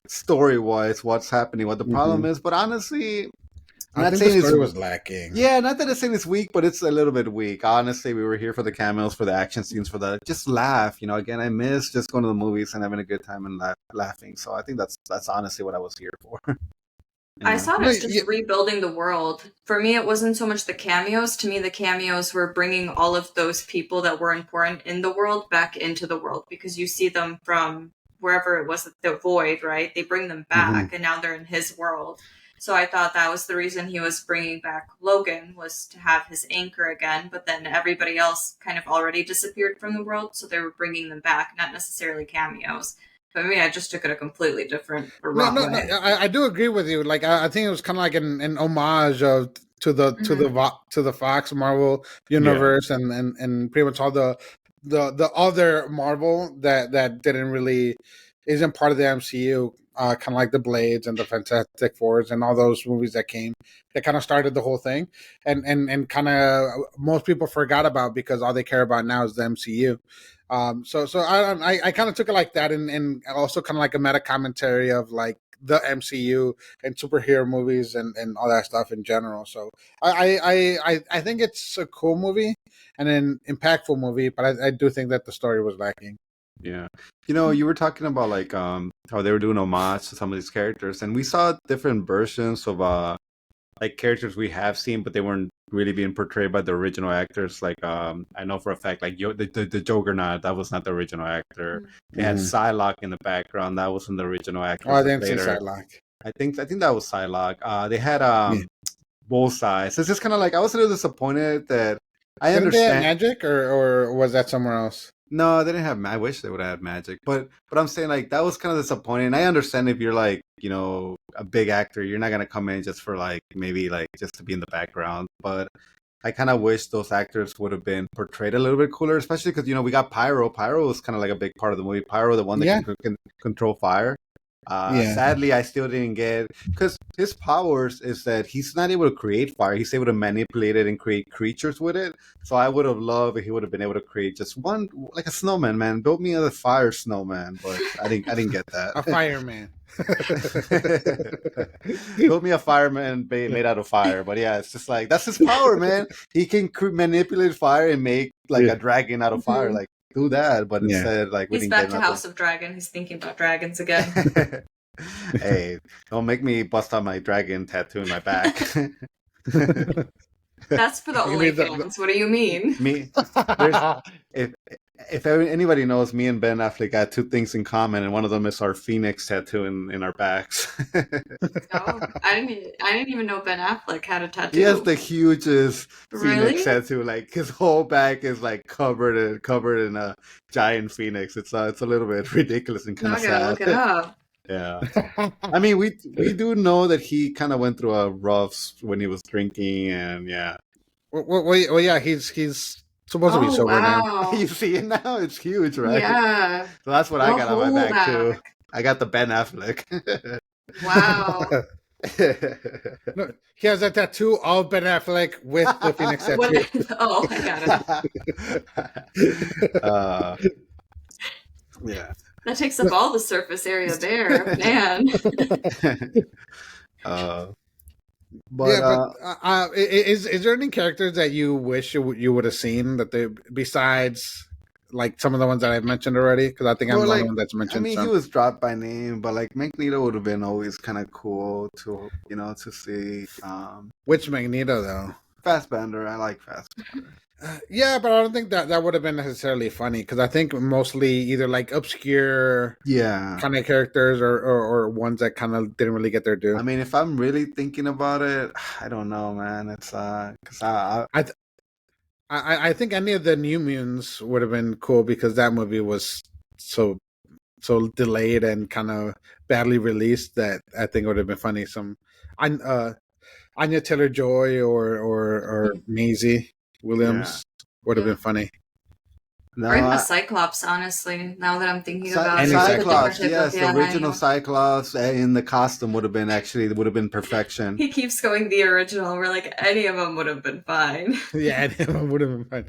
story wise, what's happening, what the problem is. But honestly, I think the story was lacking. Yeah, not that it's saying it's weak, but it's a little bit weak. Honestly, we were here for the cameos, for the action scenes, for the just laugh. You know, again, I miss just going to the movies and having a good time and laughing. So I think that's honestly what I was here for. I saw it as just rebuilding the world. For me, it wasn't so much the cameos. To me, the cameos were bringing all of those people that were important in the world back into the world, because you see them from wherever it was, the void, right? They bring them back, and now they're in his world. So I thought that was the reason he was bringing back Logan, was to have his anchor again. But then everybody else kind of already disappeared from the world, so they were bringing them back, not necessarily cameos. But I mean, I just took it a completely different route. No, I do agree with you. Like, I think it was kind of like an homage to the Fox Marvel universe, and pretty much all the other Marvel that didn't really isn't part of the MCU. Kind of like the Blades and the Fantastic Fours and all those movies that kind of started the whole thing, and kind of most people forgot about, because all they care about now is the MCU. So I kind of took it like that, and also kind of like a meta commentary of like the MCU and superhero movies and all that stuff in general. So I think it's a cool movie and an impactful movie, but I do think that the story was lacking. Yeah. You were talking about like how they were doing homage to some of these characters, and we saw different versions of like characters we have seen, but they weren't really being portrayed by the original actors. Like I know for a fact, like the Juggernaut, that was not the original actor. They had Psylocke in the background, that wasn't the original actor. Oh, I didn't see Psylocke. I think that was Psylocke. They had Bullseye. So it's just kind of like I was a little disappointed that I Didn't understand. they have magic, or was that somewhere else? No, they didn't have. I wish they would have had magic, but I'm saying like that was kind of disappointing. I understand if you're like a big actor, you're not gonna come in just for like maybe like just to be in the background. But I kind of wish those actors would have been portrayed a little bit cooler, especially because we got Pyro. Pyro was kind of like a big part of the movie. Pyro, the one that can control fire. Sadly, I still didn't get because his powers is that he's not able to create fire. He's able to manipulate it and create creatures with it. So I would have loved if he would have been able to create just one, like a snowman. Man, build me a fire snowman, but I didn't get that. A fireman. Build me a fireman made out of fire. But yeah, it's just like that's his power, man. He can manipulate fire and make like a dragon out of fire. Like. Do that, but instead, like he's back to House of Dragon. He's thinking about dragons again. Hey, don't make me bust out my dragon tattoo in my back. That's for the OnlyFans. What do you mean? Me, if anybody knows, me and Ben Affleck got two things in common, and one of them is our phoenix tattoo in our backs. Oh, I didn't even know Ben Affleck had a tattoo. He has the hugest phoenix tattoo. Like his whole back is like covered in a giant phoenix. It's a little bit ridiculous and kind of sad. Look it up. Yeah, I mean we do know that he kind of went through a rough when he was drinking, and yeah. Well, yeah, he's supposed to be sober now. You see it now? It's huge, right? Yeah. So that's what I got on my back too. I got the Ben Affleck. Wow. No, he has a tattoo of Ben Affleck with the Phoenix tattoo. Oh, I got it. Yeah. That takes up all the surface area there, man. Is there any characters that you wish you would have seen that they besides like some of the ones that I've mentioned already? Because I think I'm the only one that's mentioned. I mean, he was dropped by name, but like Magneto would have been always kind of cool to to see. Which Magneto though? Fassbender. I like Fassbender. Yeah, but I don't think that would have been necessarily funny because I think mostly either like obscure kind of characters or ones that kind of didn't really get their due. I mean, if I'm really thinking about it, I don't know, man. It's because I think any of the New Mutants would have been cool because that movie was so delayed and kind of badly released that I think it would have been funny. Some Anya Taylor-Joy or Maisie Williams would have been funny. No, or even a Cyclops, honestly, now that I'm thinking about it. Cyclops, yes, the original Cyclops in the costume would have been perfection. He keeps going the original. We're like, any of them would have been fine. Yeah, any of them would have been fine.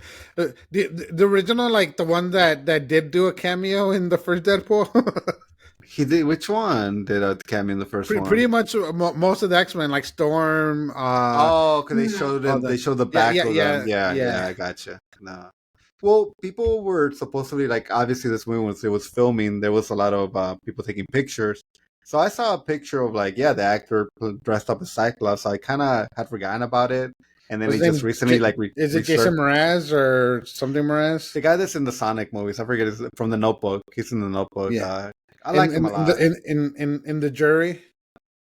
The original, like the one that did do a cameo in the first Deadpool. He did. Which one did a cameo in the first one? Pretty much most of the X-Men, like Storm. Because they showed them. They showed the back of them. Yeah, I gotcha. No. Well, people were supposedly like obviously this movie when it was filming, there was a lot of people taking pictures. So I saw a picture of like the actor dressed up as Cyclops. So I kind of had forgotten about it, and then they just recently is it Jason Mraz or something Mraz? The guy that's in the Sonic movies. I forget. It's from the Notebook. He's in the Notebook. Yeah. I like him a lot. In the Jury.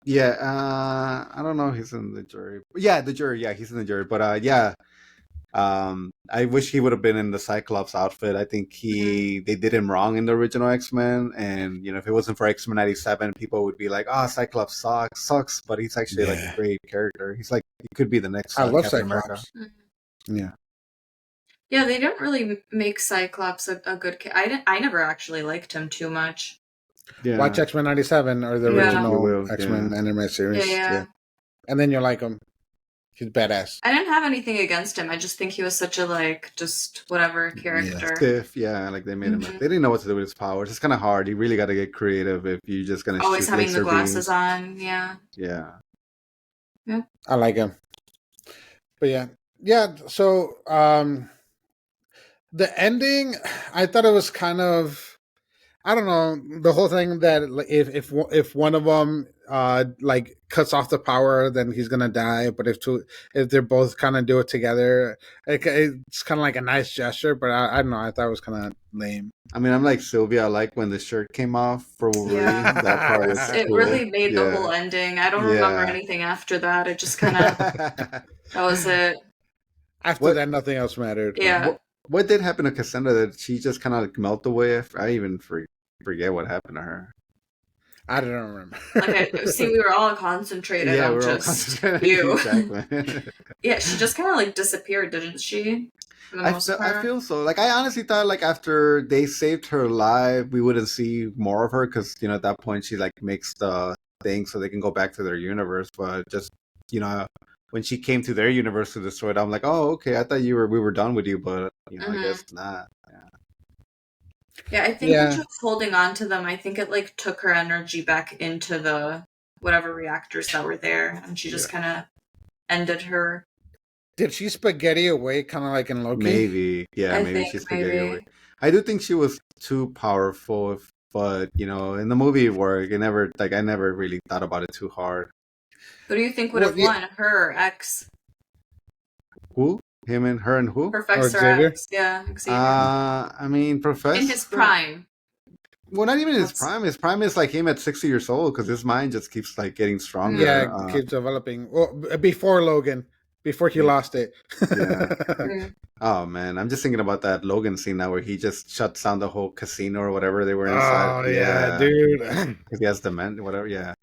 Yeah, I don't know if he's in the Jury. Yeah, the Jury. Yeah, he's in the Jury. But I wish he would have been in the Cyclops outfit. I think they did him wrong in the original X-Men, and if it wasn't for X-Men '97, people would be like, "Oh, Cyclops sucks," but he's actually like a great character. He's like he could be the next. I love Cyclops. Yeah. Yeah, they don't really make Cyclops a good. I never actually liked him too much. Yeah. Watch X-Men '97 or the original X-Men animated series. Yeah. And then you like him. He's badass. I didn't have anything against him. I just think he was such a just whatever character. Stiff, like they made him. They didn't know what to do with his powers. It's kind of hard. You really got to get creative if you're just gonna always shoot having laser the glasses beams. on. Yeah. I like him. But yeah. So the ending, I thought it was kind of. I don't know, the whole thing that if one of them like cuts off the power, then he's gonna die. But if they're both kind of do it together, it's kind of like a nice gesture. But I don't know, I thought it was kind of lame. I mean, I'm like Sylvia. I like when the shirt came off for Wolverine. Yeah. That part was it cool. really made the whole ending. I don't remember anything after that. It just kind of that was it. After that, nothing else mattered. Yeah. What did happen to Cassandra? That she just kind of like melted away? I even forget what happened to her. I don't remember. See, we were all concentrated on we were just all you. Exactly. Yeah, she just kind of like disappeared, didn't she? For the most part. I feel so. Like I honestly thought, like after they saved her alive, we wouldn't see more of her because at that point she like makes the thing so they can go back to their universe. But just when she came to their universe to destroy it, I'm like, oh, okay. I thought we were done with you, but I guess not. Yeah, I think when she was holding on to them, I think it like took her energy back into the whatever reactors that were there, and she just kind of ended her. Did she spaghetti away, kind of like in Loki? Maybe, maybe she spaghetti away. I do think she was too powerful, but in the movie work, I never really thought about it too hard. Who do you think would have won, her or X? Who? Him and her and who? Professor X. Yeah, Xavier. I mean, Professor in his prime. Well, not even his prime. His prime is like him at 60 years old because his mind just keeps like getting stronger. Yeah, keeps developing. Well, before Logan, before he lost it. Oh man, I'm just thinking about that Logan scene now where he just shuts down the whole casino or whatever they were inside. Oh yeah, dude. Because he has dementia, whatever. Yeah.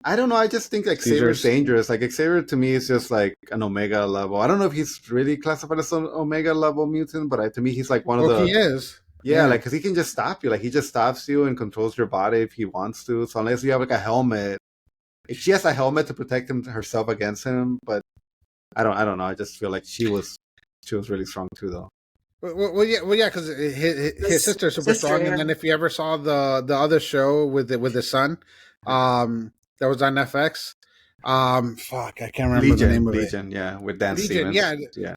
I don't know. I just think like Xavier's dangerous. Like Xavier to me is just like an Omega level. I don't know if he's really classified as an Omega level mutant, but to me he's like one of the. He is. Yeah, like because he can just stop you. Like he just stops you and controls your body if he wants to. So unless you have like a helmet, if she has a helmet to protect herself against him, but I don't know. I just feel like she was really strong too, though. Well, yeah, because his sister's super strong. Yeah. And then if you ever saw the other show with his son, that was on FX. Fuck, I can't remember the name of it. Legion, yeah, with Dan Stevens.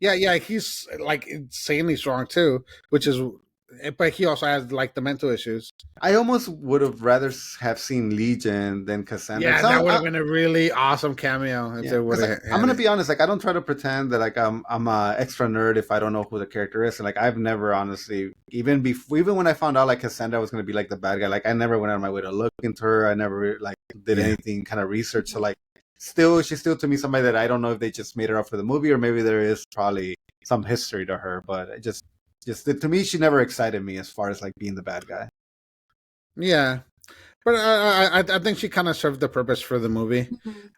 Yeah. He's like insanely strong too, but he also has like the mental issues. I almost would have rather have seen Legion than Cassandra. Yeah, that would have been a really awesome cameo. If they would have. I'm gonna be honest. Like, I don't try to pretend that like I'm a extra nerd if I don't know who the character is. And like, I've never honestly, even when I found out like Cassandra was gonna be like the bad guy, like I never went out of my way to look into her. I never like did anything kind of research. So like, she's still to me somebody that I don't know if they just made her up for the movie or maybe there is probably some history to her. But it just to me, she never excited me as far as like being the bad guy. Yeah, but I think she kind of served the purpose for the movie,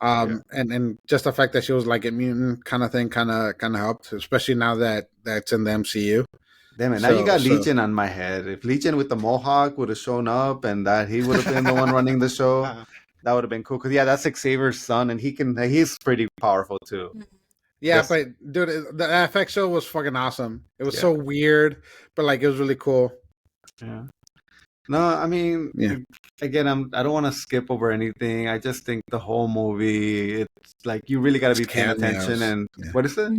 and just the fact that she was like a mutant kind of thing kind of helped, especially now that that's in the MCU. Damn it! Now you got Legion on my head. If Legion with the Mohawk would have shown up and that he would have been the one running the show, that would have been cool. Because that's Xavier's son, and he's pretty powerful too. Yeah, but dude, the FX show was fucking awesome. It was so weird, but like it was really cool. Yeah. No, I mean, again, I don't want to skip over anything. I just think the whole movie, it's like you really got to be paying attention. And what is it?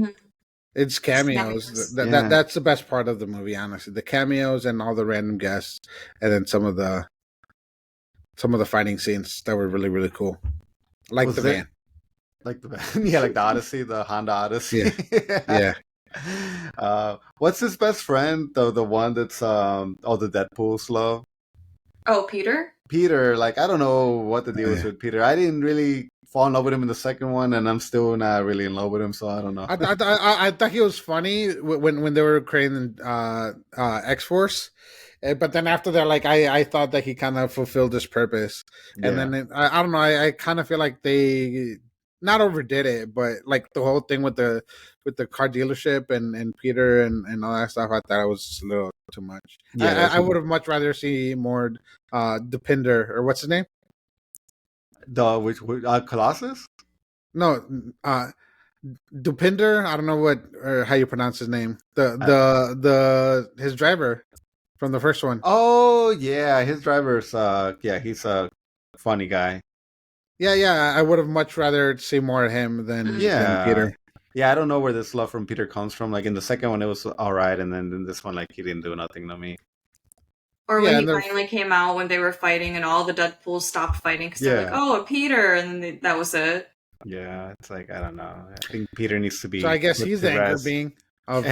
It's cameos. That's the best part of the movie, honestly. The cameos and all the random guests, and then some of the fighting scenes that were really, really cool. Like the van. Like the like the Odyssey, the Honda Odyssey. Yeah. What's his best friend? The one that's all the Deadpool's love. Oh, Peter. Peter, like I don't know what the deal is with Peter. I didn't really fall in love with him in the second one, and I'm still not really in love with him. So I don't know. I thought he was funny when they were creating X-Force. But then after that, like I thought that he kind of fulfilled his purpose, and then I don't know. I kind of feel like they not overdid it, but like the whole thing with the car dealership and Peter and all that stuff, I thought it was a little too much. I would have much rather see more Depinder, or what's his name? Colossus? No, Dupinder, I don't know what or how you pronounce his name. His driver from the first one. Oh yeah, his driver's he's a funny guy. Yeah. I would have much rather see more of him than Peter. Yeah, I don't know where this love from Peter comes from. Like in the second one, it was all right, and then in this one, like he didn't do nothing to me. Or when he finally came out, when they were fighting, and all the Deadpools stopped fighting because they're like, "Oh, Peter," and then that was it. Yeah, it's like I don't know. I think Peter needs to be. So I guess he's the anchor being of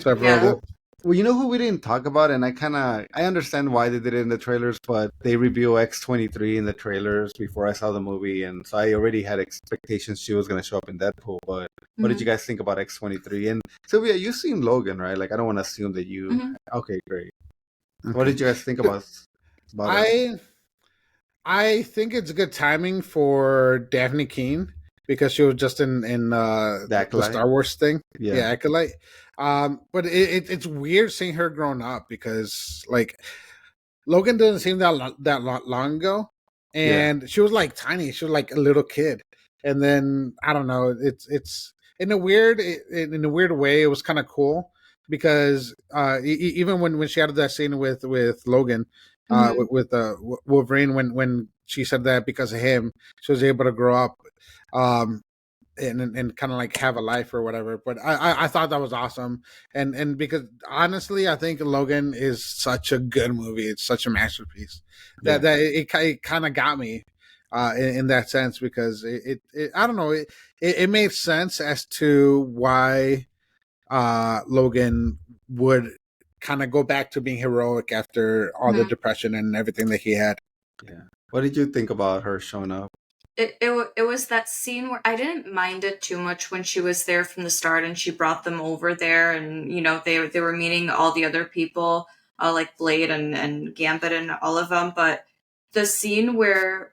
several. Well, you know who we didn't talk about, and I understand why they did it in the trailers, but they reveal X-23 in the trailers before I saw the movie, and so I already had expectations she was going to show up in Deadpool. But what did you guys think about X-23? And Sylvia, you've seen Logan, right? Like I don't want to assume that you. Okay, great. Okay. What did you guys think about it? I think it's good timing for Daphne Keane because she was just in the Star Wars thing. Yeah, Acolyte. But it's weird seeing her grown up because like Logan doesn't seem that long ago, and she was like tiny. She was like a little kid, and then I don't know. It's in a weird way. It was kind of cool because even when she had that scene with Logan. With Wolverine, when she said that because of him, she was able to grow up, and kind of like have a life or whatever. But I thought that was awesome, and because honestly, I think Logan is such a good movie. It's such a masterpiece that it kind of got me in that sense because it I don't know it made sense as to why Logan would kind of go back to being heroic after all the depression and everything that he had. Yeah. What did you think about her showing up? It was that scene where I didn't mind it too much when she was there from the start and she brought them over there and they were meeting all the other people like Blade and Gambit and all of them, but the scene where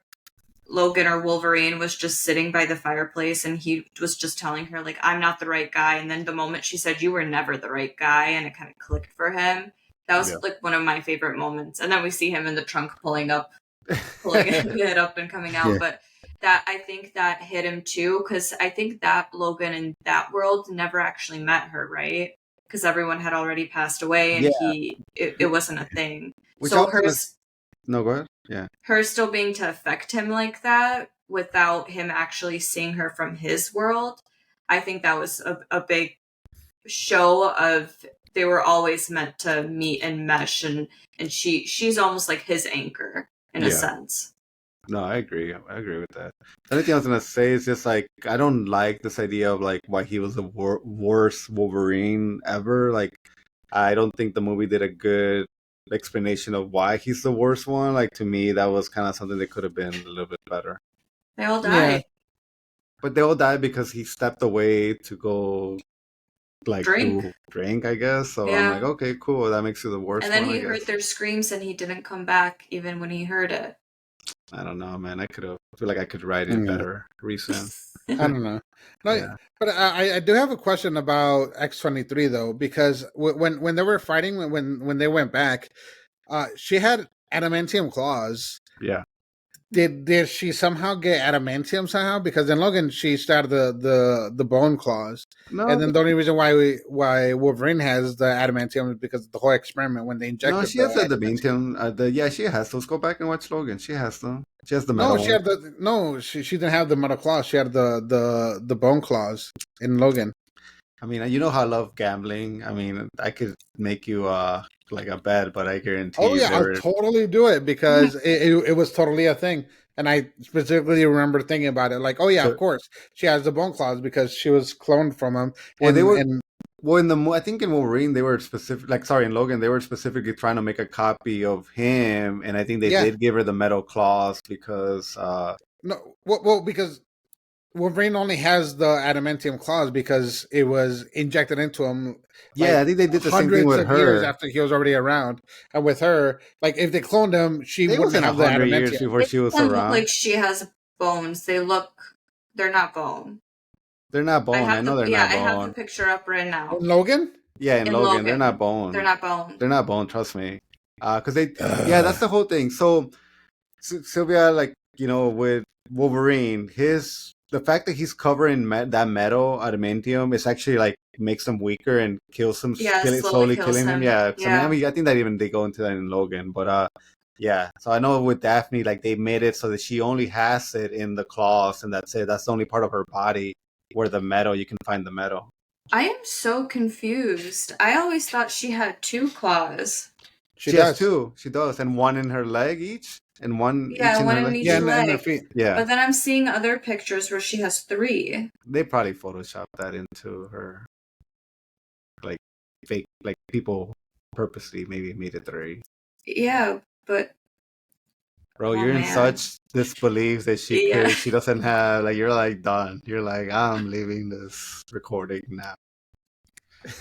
Logan or Wolverine was just sitting by the fireplace and he was just telling her like, I'm not the right guy, and then the moment she said you were never the right guy and it kind of clicked for him, that was like one of my favorite moments. And then we see him in the trunk pulling it up and coming out, but that I think that hit him too because I think that Logan in that world never actually met her, right? Because everyone had already passed away and it wasn't a thing. So no, go ahead. Yeah. Her still being to affect him like that without him actually seeing her from his world, I think that was a big show of they were always meant to meet and mesh and she's almost like his anchor in a sense. No, I agree. I agree with that. The only thing I was gonna say is just like I don't like this idea of like why he was the worst Wolverine ever. Like I don't think the movie did a good explanation of why he's the worst one. Like to me, that was kind of something that could have been a little bit better. They all died, but they all died because he stepped away to go like drink, I guess. So I'm like, okay, cool. That makes you the worst. And then he heard their screams, and he didn't come back even when he heard it. I don't know, man. I feel like I could write it better. Recent. I don't know. No, but I do have a question about X-23 though, because when they were fighting, when they went back, she had adamantium claws. Yeah. Did she somehow get adamantium somehow? Because in Logan she started the bone claws, and then the only reason why Wolverine has the adamantium is because of the whole experiment when they injected. No, she has the adamantium. She has those. Go back and watch Logan. She has them. She has the metal. She didn't have the metal claws. She had the bone claws in Logan. I mean, you know how I love gambling. I mean, I could make you like a bet, but I guarantee. Oh yeah, I'll totally do it because it was totally a thing, and I specifically remember thinking about it. Like, oh yeah, of course, she has the bone claws because she was cloned from him. I think in Wolverine they were in Logan they were specifically trying to make a copy of him, and I think they did give her the metal claws because because Wolverine only has the adamantium claws because it was injected into him. I think they did the same thing with her. Years after he was already around, and with her, like if they cloned him, she wouldn't have the adamantium. Years before she was around. Like she has bones. They're not bone. They're not bone. I know they're not bone. I have the picture up right now. In Logan? Yeah, in Logan, they're not bone. They're not bone. They're not bone. Trust me. Because that's the whole thing. So Sylvia, like with Wolverine, his the fact that he's covering that metal adamantium is actually like makes him weaker and kills him, slowly killing him. Yeah, I mean, I think that even they go into that in Logan, but yeah. So I know with Daphne, like they made it so that she only has it in the claws, and that's it. That's the only part of her body where the metal you can find the metal. I am so confused. I always thought she had 2 claws. She has 2. She does, and one in her leg each, and one each in one her in leg. each leg. And her feet. Yeah. But then I'm seeing other pictures where she has 3. They probably photoshopped that into her, like fake, like people purposely maybe made it 3. Yeah, but bro, you're in such disbelief that she doesn't have, like, you're like done. You're like, I'm leaving this recording now.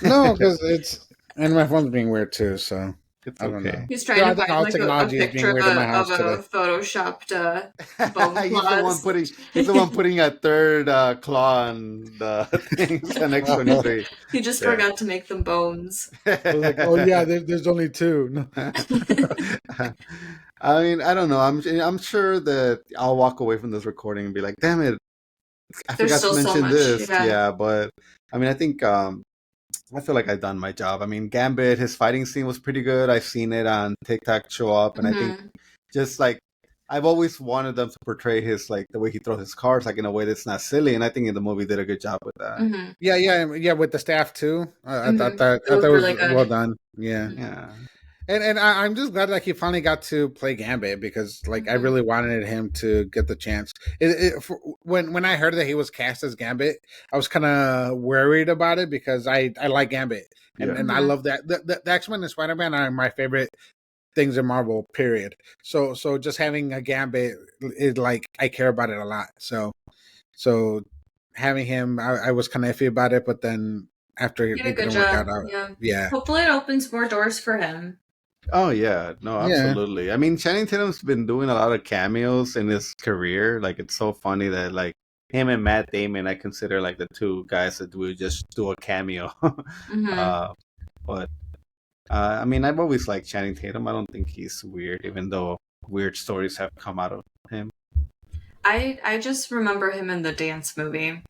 No, because it's, and my phone's being weird too, so it's I don't okay. know. He's trying to find like a picture of a photoshopped bone claws. He's the one putting a third claw on the things the next 23. He just forgot to make them bones. Like, oh yeah, there's only 2. I mean, I don't know. I'm sure that I'll walk away from this recording and be like, damn it, I forgot to mention this. Yeah, but I mean, I think I feel like I've done my job. I mean, Gambit, his fighting scene was pretty good. I've seen it on TikTok show up, and I think just like I've always wanted them to portray his, like, the way he throws his cards, like in a way that's not silly, and I think in the movie did a good job with that. Mm-hmm. Yeah, with the staff too. I thought that was really well done. Yeah. And I'm just glad like he finally got to play Gambit, because like I really wanted him to get the chance. When I heard that he was cast as Gambit, I was kind of worried about it, because I like Gambit and I love that the X-Men and Spider-Man are my favorite things in Marvel, period. So just having a Gambit is like, I care about it a lot. So having him, I was kind of iffy about it, but then after it didn't work out, hopefully it opens more doors for him. Oh yeah, no, absolutely. Yeah. I mean, Channing Tatum's been doing a lot of cameos in his career. Like, it's so funny that like him and Matt Damon, I consider like the 2 guys that would just do a cameo. But I mean, I've always liked Channing Tatum. I don't think he's weird, even though weird stories have come out of him. I just remember him in the dance movie,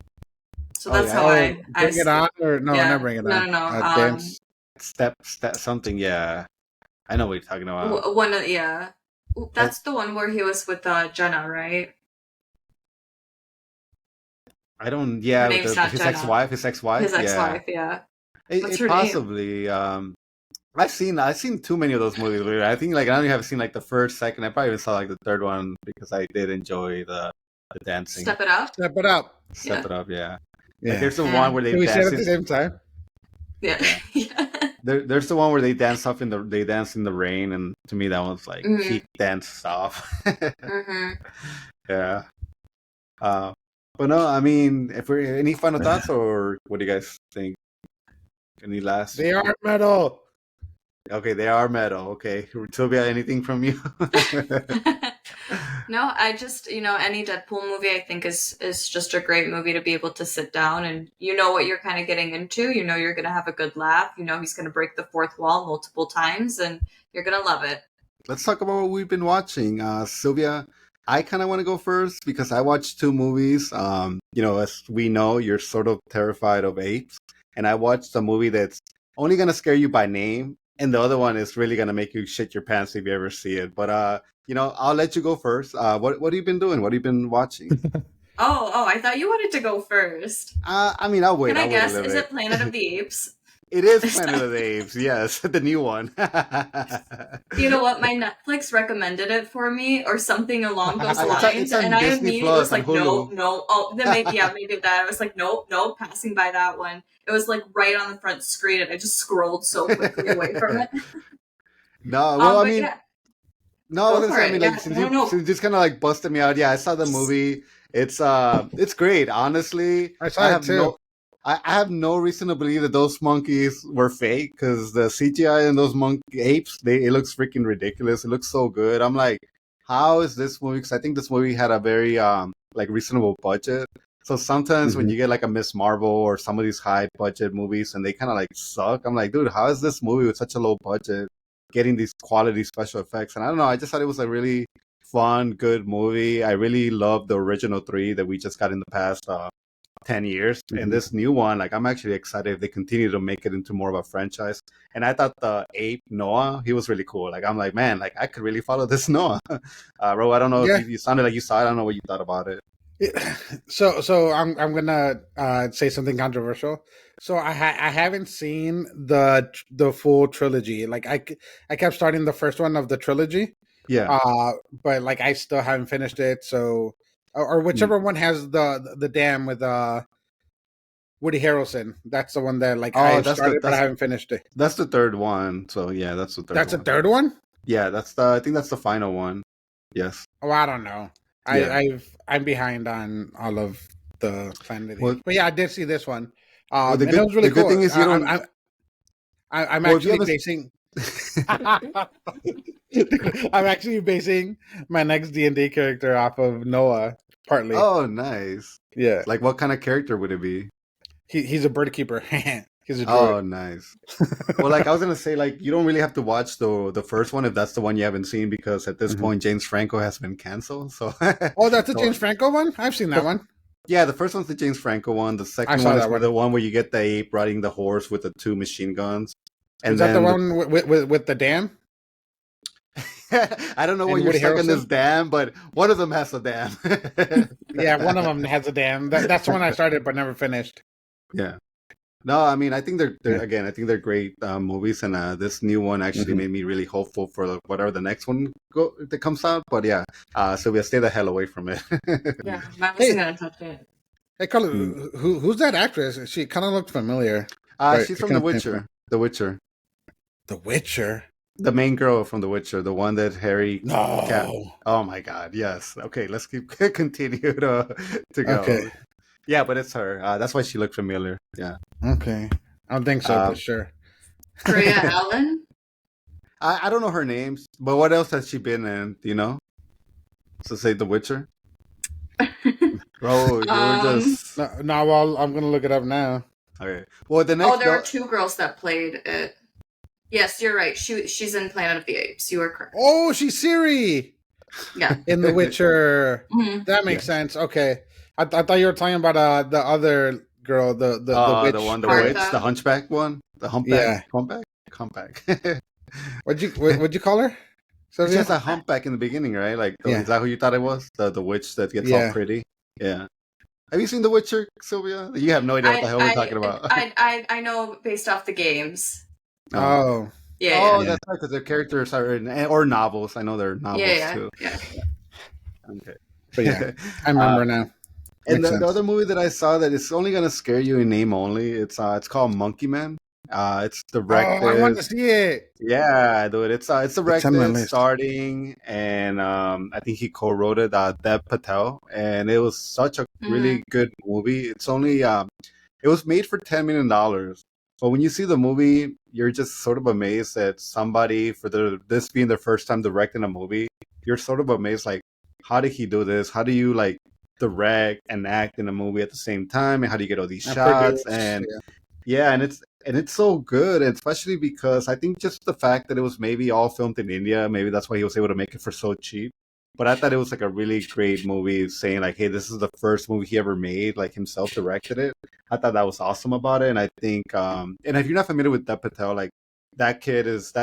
so that's how I Bring It On, or not Bring It On. No. Dance. Step something. Yeah. I know what you're talking about. That's the one where he was with Jenna, right? I don't. Yeah, his ex-wife. His ex-wife. Yeah. It possibly. Name? I've seen too many of those movies. I think like I only have seen like the first, second. I probably even saw like the third one, because I did enjoy the dancing. Step It Up. Step It Up. Step It Up. Yeah. Like, there's the one where they dance at the same time. Yeah. There's the one where they dance in the rain, and to me that one's like peak dance stuff. Yeah. But no, I mean, if we're any final thoughts, or what do you guys think? Any last? They are metal. Okay, they are metal. Okay, Sylvia, anything from you? No, I just, any Deadpool movie I think is just a great movie to be able to sit down and you know what you're kind of getting into. You know you're going to have a good laugh. You know he's going to break the fourth wall multiple times, and you're going to love it. Let's talk about what we've been watching. Sylvia, I kind of want to go first because I watched 2 movies. As we know, you're sort of terrified of apes. And I watched a movie that's only going to scare you by name. And the other one is really going to make you shit your pants if you ever see it. But, I'll let you go first. What have you been doing? What have you been watching? Oh, I thought you wanted to go first. I mean, I'll wait. Can I guess? Is it Planet of the Apes? It is Planet of the Apes, yes. The new one. You know what? My Netflix recommended it for me or something along those lines. And I immediately was like, no. Oh, then maybe that. I was like, nope, passing by that one. It was like right on the front screen and I just scrolled so quickly away from it. No, well, I mean... Yeah. No, since you just kind of like busted me out. Yeah, I saw the movie. It's great, honestly. I saw it too. I have no reason to believe that those monkeys were fake, because the CGI in those apes, it looks freaking ridiculous. It looks so good. I'm like, how is this movie? Because I think this movie had a very reasonable budget. So sometimes when you get like a Miss Marvel or some of these high budget movies and they kind of like suck, I'm like, dude, how is this movie with such a low budget getting these quality special effects? And I don't know, I just thought it was a really fun, good movie. I really love the original 3 that we just got in the past 10 years. And this new one, like, I'm actually excited if they continue to make it into more of a franchise. And I thought the ape Noah, he was really cool. Like, I'm like, man, like, I could really follow this Noah. Ro, I don't know if you sounded like you saw it. I don't know what you thought about it. So I'm gonna say something controversial. So I haven't seen the full trilogy. Like I kept starting the first one of the trilogy. Yeah. But like I still haven't finished it. So or whichever one has the dam with Woody Harrelson. That's the one that like I started, but I haven't finished it. That's the third one. So yeah, that's the third. That's the third one. Yeah, I think that's the final one. Yes. Oh, I don't know. I'm behind on all of the Planet of the Apes. But yeah, I did see this one. And it was really cool. Good thing is you don't. I'm actually basing. I'm actually basing my next D&D character off of Noah, partly. Oh, nice. Yeah. Like, what kind of character would it be? He's a bird keeper. He's a druid. Oh, nice. Well, like, I was going to say, like, you don't really have to watch the first one if that's the one you haven't seen, because at this point, James Franco has been canceled. So. Oh, that's the James Franco one? I've seen that one. Yeah, the first one's the James Franco one. The second one is the one where you get the ape riding the horse with the 2 machine guns. And is that the one with the dam? I don't know when you're stuck in this dam, but one of them has a dam. Yeah, one of them has a dam. That's the one I started but never finished. Yeah. No, I mean, I think they're again, I think they're great movies, and this new one actually made me really hopeful for whatever the next one that comes out. But yeah, Sylvia, stay the hell away from it. Yeah, I wasn't gonna touch it. Hey, Carla, who's that actress? She kind of looked familiar. She's from The Witcher. The Witcher. The Witcher. The main girl from The Witcher, the one that Harry. No. Oh my God! Yes. Okay, let's continue to go. Okay. Yeah, but it's her. That's why she looked familiar. Yeah. Okay. I don't think so, but sure. Freya Allen? I don't know her names, but what else has she been in? Do you know? So say The Witcher. Bro, you're just. No, well, I'm gonna look it up now. Okay. Well, the next. Oh, there are 2 girls that played it. Yes, you're right. She's in Planet of the Apes. You are correct. Oh, she's Ciri. Yeah. In The Witcher. That makes sense. Okay. I thought you were talking about the other girl, the witch. The one, the witch, the hunchback one, the humpback, humpback. What'd you call her? So she has a humpback in the beginning, right? Like, is that who you thought it was? The witch that gets all pretty. Yeah. Have you seen The Witcher, Sylvia? You have no idea what the hell we're talking about. I know based off the games. Oh. Yeah. Oh, that's right, because their characters are or novels. I know they're novels too. Yeah. Okay. But yeah, I remember now. And the other movie that I saw that is only gonna scare you in name only. It's called Monkey Man. It's directed. Oh, I want to see it. Yeah, dude. It's directed, starting, and I think he co-wrote it. Dev Patel, and it was such a really good movie. It's only it was made for $10 million. But when you see the movie, you're just sort of amazed that somebody this being their first time directing a movie. You're sort of amazed, like, how did he do this? How do you like direct and act in a movie at the same time, and how do you get all these shots? And it's so good, and especially because I think just the fact that it was maybe all filmed in India, maybe that's why he was able to make it for so cheap. But I thought it was like a really great movie, saying like, hey, this is the first movie he ever made, like himself directed it. I thought that was awesome about it. And I think and if you're not familiar with Dev Patel, like, that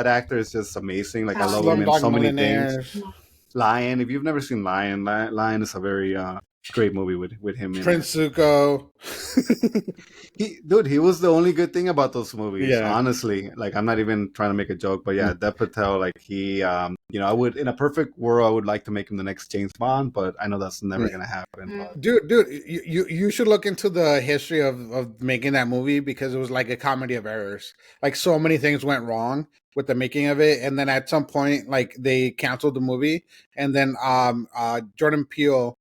actor is just amazing. Like, I love him in so many things. Lion, if you've never seen Lion is a very great movie with him in Prince Zuko. He was the only good thing about those movies. Yeah. Honestly, like, I'm not even trying to make a joke, but yeah, Dev Patel, like, he, I would, in a perfect world, I would like to make him the next James Bond, but I know that's never gonna happen. Dude, you should look into the history of making that movie, because it was like a comedy of errors. Like, so many things went wrong with the making of it, and then at some point, like, they canceled the movie, and then Jordan Peele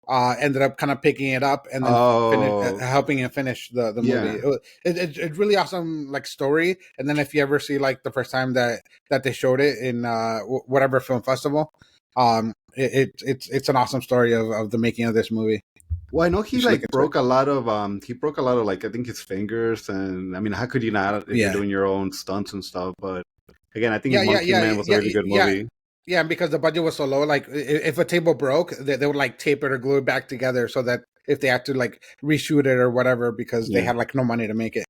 ended up kind of picking it up and then helping him finish the movie. It's really awesome, like, story. And then if you ever see, like, the first time that they showed it in whatever film festival, it's an awesome story of the making of this movie. Well, I know he broke a lot of like, I think, his fingers, and I mean, how could you not if you're doing your own stunts and stuff? But again, I think Monkey Man was a really good movie. Yeah, because the budget was so low, like if a table broke, they would like tape it or glue it back together so that if they had to like reshoot it or whatever because they had like no money to make it.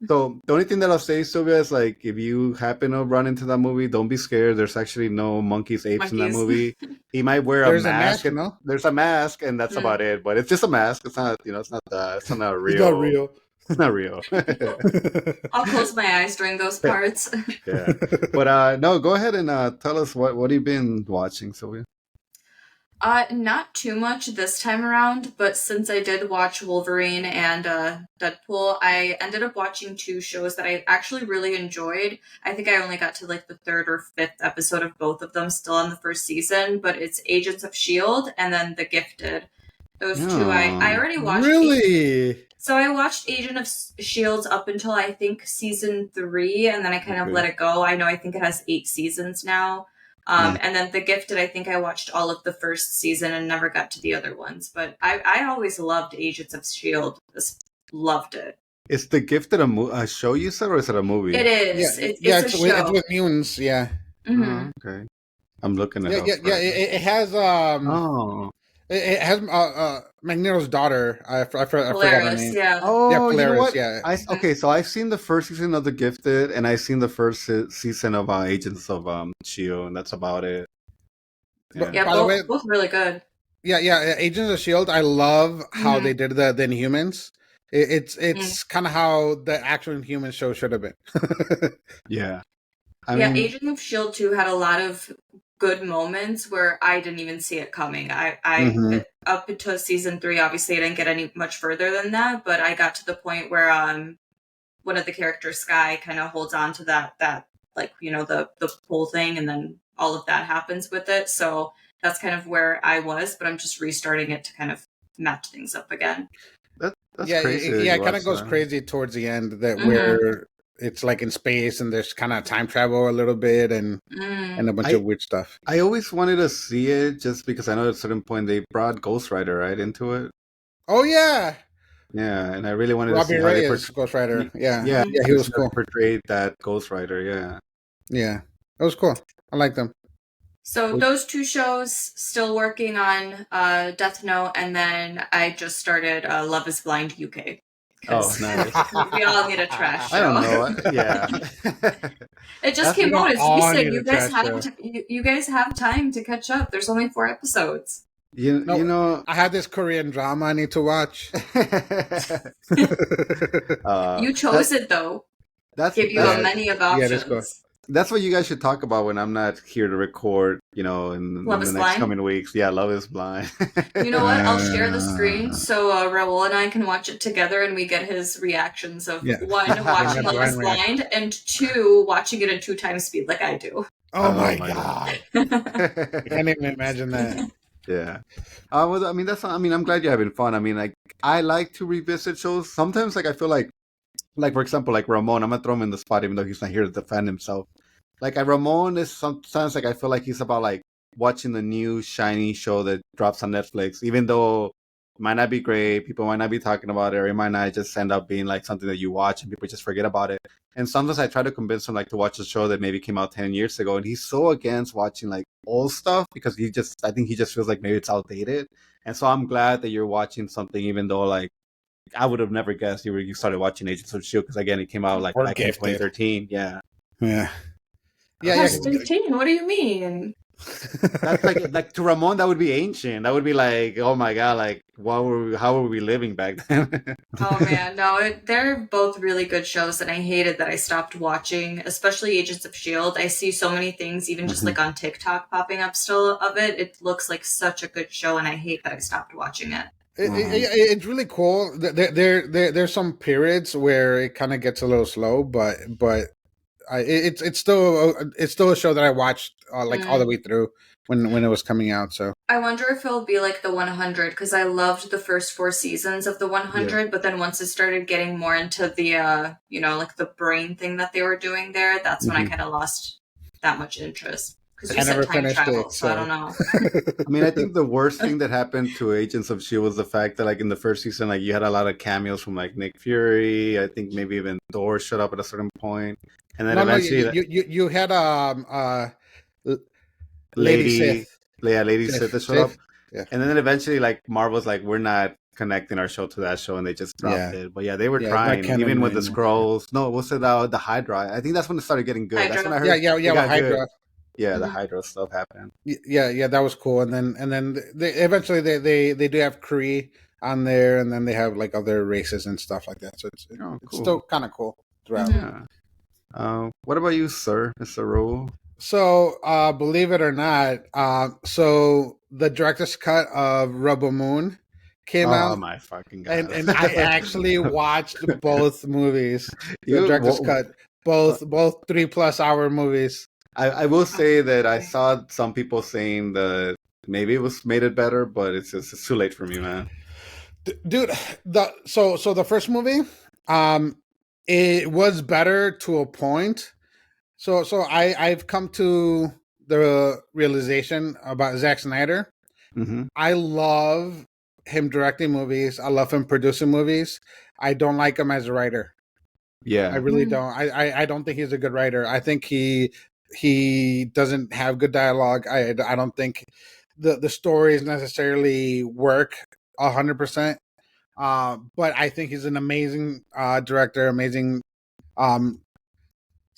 So the only thing that I'll say, Sylvia, is like if you happen to run into that movie, don't be scared. There's actually no apes in that movie. He might wear a mask. There's a mask, and that's about it. But it's just a mask. It's not, it's not real. It's not real. It's not real. I'll close my eyes during those parts. Yeah, but no, go ahead and tell us what you've been watching, Sylvia. Not too much this time around, but since I did watch Wolverine and Deadpool, I ended up watching 2 shows that I actually really enjoyed. I think I only got to like the 3rd or 5th episode of both of them, still on the 1st season, but it's Agents of S.H.I.E.L.D. and then The Gifted. Those 2 I already watched. Really? So I watched Agent of S.H.I.E.L.D. up until I think season 3, and then I kind of let it go. I think it has 8 seasons now. And then The Gifted, I think I watched all of the 1st season and never got to the other ones. But I always loved Agents of S.H.I.E.L.D. Just loved it. Is The Gifted a show you said, or is it a movie? It is. Yeah, it's a show. It's with mutants, yeah. Mm-hmm. Oh, okay. I'm looking at it. Yeah, it has... It has Magneto's daughter. I forgot her name. Yeah. Oh, yeah, Polaris, you know what? Yeah. Okay, so I've seen the 1st season of The Gifted, and I've seen the 1st season of Agents of S.H.I.E.L.D., and that's about it. Yeah, both really good. Yeah. Agents of S.H.I.E.L.D., I love how they did the Inhumans. It's kind of how the actual Inhumans show should have been. Yeah. I mean, Agents of S.H.I.E.L.D. 2 had a lot of good moments where I didn't even see it coming. I up until season 3, obviously I didn't get any much further than that, but I got to the point where one of the characters, Sky, kind of holds on to that like, the pole thing, and then all of that happens with it. So that's kind of where I was, but I'm just restarting it to kind of match things up again. That's crazy. It kind of goes crazy towards the end where it's like in space and there's kind of time travel a little bit and a bunch of weird stuff. I always wanted to see it just because I know at a certain point they brought Ghost Rider right into it. Oh yeah. Yeah, and I really wanted to see how they portrayed Ghost Rider. Yeah, he was cool. Portrayed that Ghost Rider. Yeah, that was cool. I like them. So those 2 shows, still working on Death Note, and then I just started Love Is Blind UK. Oh, nice. We all need a trash show. I don't know. Yeah. It just came out as recent. You guys have time to catch up. There's only 4 episodes. You know, I had this Korean drama I need to watch. You chose it though. Give you many of options. Yeah, that's cool. That's what you guys should talk about when I'm not here to record, in the next coming weeks. Yeah, Love is Blind. You know what? I'll share the screen so Raul and I can watch it together and we get his reactions of 1, watching Love is Blind, and 2, watching it at 2 times speed like I do. Oh my God. I can't even imagine that. Yeah. Well, I'm glad you're having fun. I mean, like, I like to revisit shows. Sometimes, like, I feel like for example, like Ramon, I'm going to throw him in the spot even though he's not here to defend himself. Like, Ramon is sometimes, like, I feel like he's about, like, watching the new shiny show that drops on Netflix, even though it might not be great, people might not be talking about it, or it might not just end up being, like, something that you watch and people just forget about it. And sometimes I try to convince him, like, to watch a show that maybe came out 10 years ago, and he's so against watching, like, old stuff because I think he just feels like maybe it's outdated. And so I'm glad that you're watching something, even though, like, I would have never guessed you started watching Agents of S.H.I.E.L.D. because, again, it came out, like, back in 2013. Yeah. 13? What do you mean? That's like to Ramon, that would be ancient. That would be like, oh my God, like how were we living back then? Oh man, no, they're both really good shows, and I hated that I stopped watching, especially Agents of S.H.I.E.L.D. I see so many things, even just like on TikTok popping up still of it. It looks like such a good show, and I hate that I stopped watching it. It's really cool. There's some periods where it kind of gets a little slow, but it's still a show that I watched all the way through when it was coming out. So I wonder if it'll be like the 100, because I loved the first 4 seasons of the 100, but then once it started getting more into the like the brain thing that they were doing there, that's when I kind of lost that much interest. Because you said time travel, so I don't know. I mean, I think the worst thing that happened to Agents of S.H.I.E.L.D. was the fact that, like, in the first season, like, you had a lot of cameos from, like, Nick Fury. I think maybe even Thor showed up at a certain point. And then eventually... you had... Lady Sith. Lady Sith that showed up. Yeah. And then eventually, like, Marvel's like, we're not connecting our show to that show, and they just dropped it. But yeah, they were trying, even with the Skrulls. No, what's it? The Hydra. I think that's when it started getting good. Hydra. That's when I heard. Yeah, Hydra. Yeah, the Hydra stuff happened. Yeah, that was cool. And then they eventually they do have Kree on there, and then they have like other races and stuff like that. So it's still kind of cool throughout. Yeah. What about you, sir, Mr. Rule? So, believe it or not, so the director's cut of Rebel Moon came out. Oh my fucking god! And I actually watched both movies. The director's cut, both 3+ hour movies. I will say that I saw some people saying that maybe it was made it better, but it's too late for me, man. Dude, so the first movie, it was better to a point. So I've come to the realization about Zack Snyder. Mm-hmm. I love him directing movies. I love him producing movies. I don't like him as a writer. Yeah, I really don't. I don't think he's a good writer. I think he doesn't have good dialogue. I don't think the stories necessarily work 100%. But I think he's an amazing director, amazing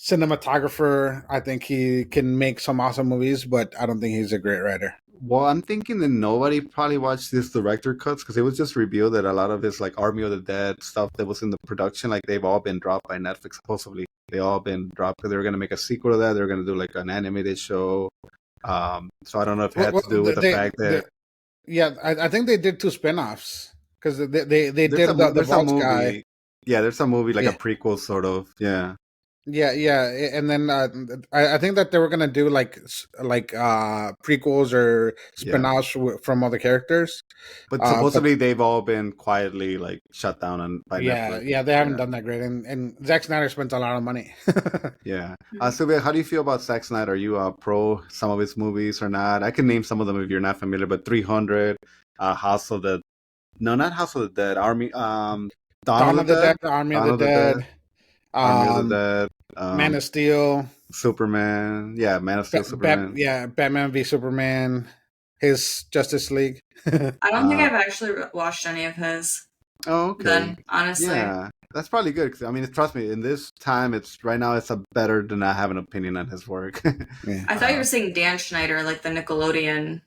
cinematographer. I think he can make some awesome movies, but I don't think he's a great writer. Well, I'm thinking that nobody probably watched this director cuts because it was just revealed that a lot of his like Army of the Dead stuff that was in the production, like they've all been dropped by Netflix. Supposedly, they all been dropped because they were going to make a sequel to that. They were going to do like an animated show. So I don't know if it had to do with the fact that. I think they did 2 spinoffs because they did the Vault guy. Yeah, there's a movie like a prequel sort of. Yeah. Yeah, and then I think that they were gonna do like prequels or spin-offs from other characters, but supposedly they've all been quietly like shut down by Netflix. Yeah, they haven't done that great, and Zack Snyder spent a lot of money. Yeah, Sylvia, how do you feel about Zack Snyder? Are you pro some of his movies or not? I can name some of them if you're not familiar, but 300, House of the, no, not House of the Dead, Army, Dawn of the Dead, Army of the Dead. Army of the Dead, Man of Steel, Superman, Man of Steel, Superman, Batman v Superman, his Justice League. I don't think I've actually watched any of his. Oh, okay. Then, honestly, yeah, that's probably good. Cause, I mean, trust me, in this time, it's better to not have an opinion on his work. I thought you were saying Dan Schneider, like the Nickelodeon.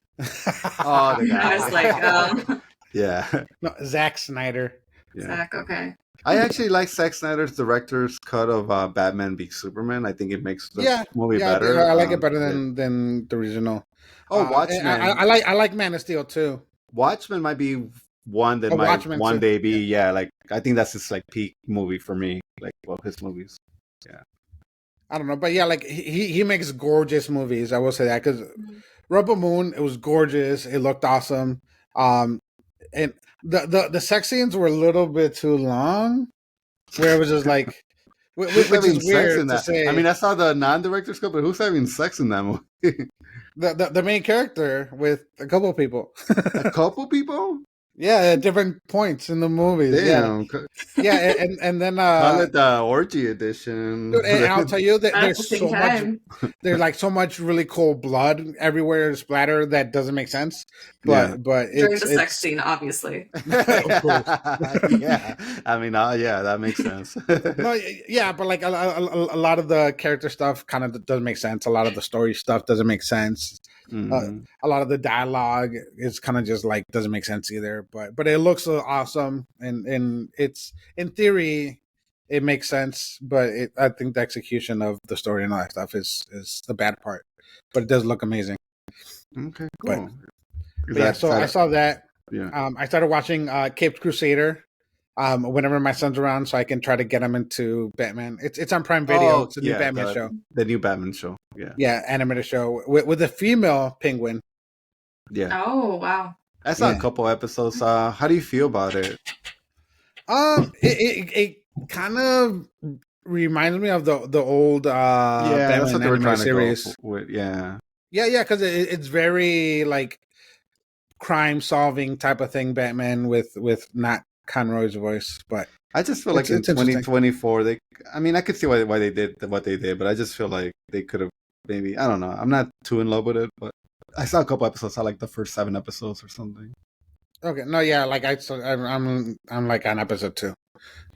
Oh, the guy. I was like, yeah, no, Zack Snyder. Yeah. Zack, okay. I actually like Zack Snyder's director's cut of Batman v Superman. I think it makes the movie better. I like it better than the original. Oh, Watchmen! I like Man of Steel too. Watchmen might be one that might Watchmen one too. day be like I think that's his like peak movie for me. Like his movies. Yeah. I don't know, but like he makes gorgeous movies. I will say that because Rebel Moon, it was gorgeous. It looked awesome. And the sex scenes were a little bit too long, where it was just like, which is weird to say. I mean, I saw the non-director's cut, but who's having sex in that movie? the main character with a couple people. A couple people? Yeah, at different points in the movies. Damn. Yeah, and then call it the orgy edition. Dude, and I'll tell you that there's so much. There's like so much really cool blood everywhere, splatter that doesn't make sense. But during the sex scene, obviously. Yeah, I mean, that makes sense. No, yeah, but like a lot of the character stuff kind of doesn't make sense. A lot of the story stuff doesn't make sense. Mm-hmm. A lot of the dialogue is kind of just like doesn't make sense either. But it looks awesome, and it's in theory it makes sense. But I think the execution of the story and all that stuff is the bad part. But it does look amazing. Okay, cool. But yeah, so I saw that. Yeah. I started watching Caped Crusader. Whenever my son's around, so I can try to get him into Batman. It's on Prime Video. It's a new Batman show. The new Batman show. Yeah, animated show with a female penguin. Yeah. Oh wow. I saw a couple episodes. How do you feel about it? It kind of reminds me of the old Batman that's what they were trying series. To go with. Yeah, because it's very like crime solving type of thing. Batman with not Conroy's voice, but I just feel like in 2024, I could see why they did what they did, but I just feel like they could have maybe, I don't know. I'm not too in love with it, but I saw a couple episodes. I saw like the first 7 episodes or something. Okay, no, yeah, like I'm like on episode 2.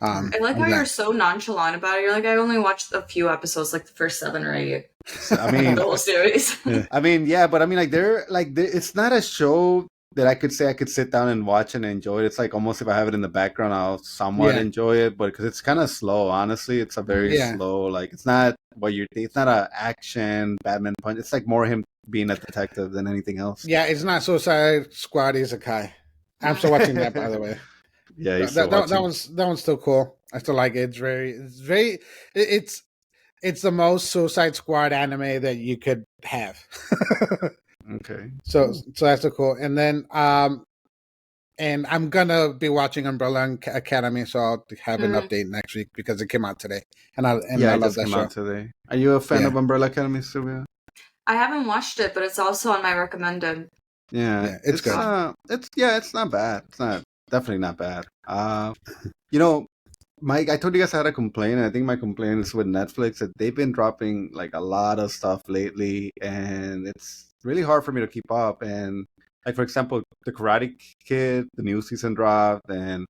I like how you're so nonchalant about it. You're like, I only watched a few episodes, like the first 7 or 8. I mean, the whole series. I mean, yeah, but I mean, like it's not a show that I could say I could sit down and watch and enjoy it. It's like almost if I have it in the background, I'll somewhat enjoy it, but because it's kind of slow, honestly, it's a very slow. Like it's not what you think. It's not a action Batman punch. It's like more him being a detective than anything else. Yeah, it's not Suicide Squad Isekai. I'm still watching that, by the way. Yeah, that one's still cool. I still like it. It's the most Suicide Squad anime that you could have. Okay. So that's so cool. And then and I'm gonna be watching Umbrella Academy, so I'll have an update next week because it came out today. And I love that show. Out today. Are you a fan of Umbrella Academy, Sylvia? I haven't watched it, but it's also on my recommended. Yeah, it's good. It's not bad. It's not definitely not bad. Mike, I told you guys I had a complaint. I think my complaint is with Netflix that they've been dropping like a lot of stuff lately, and it's really hard for me to keep up. And like for example, the Karate Kid, the new season dropped, and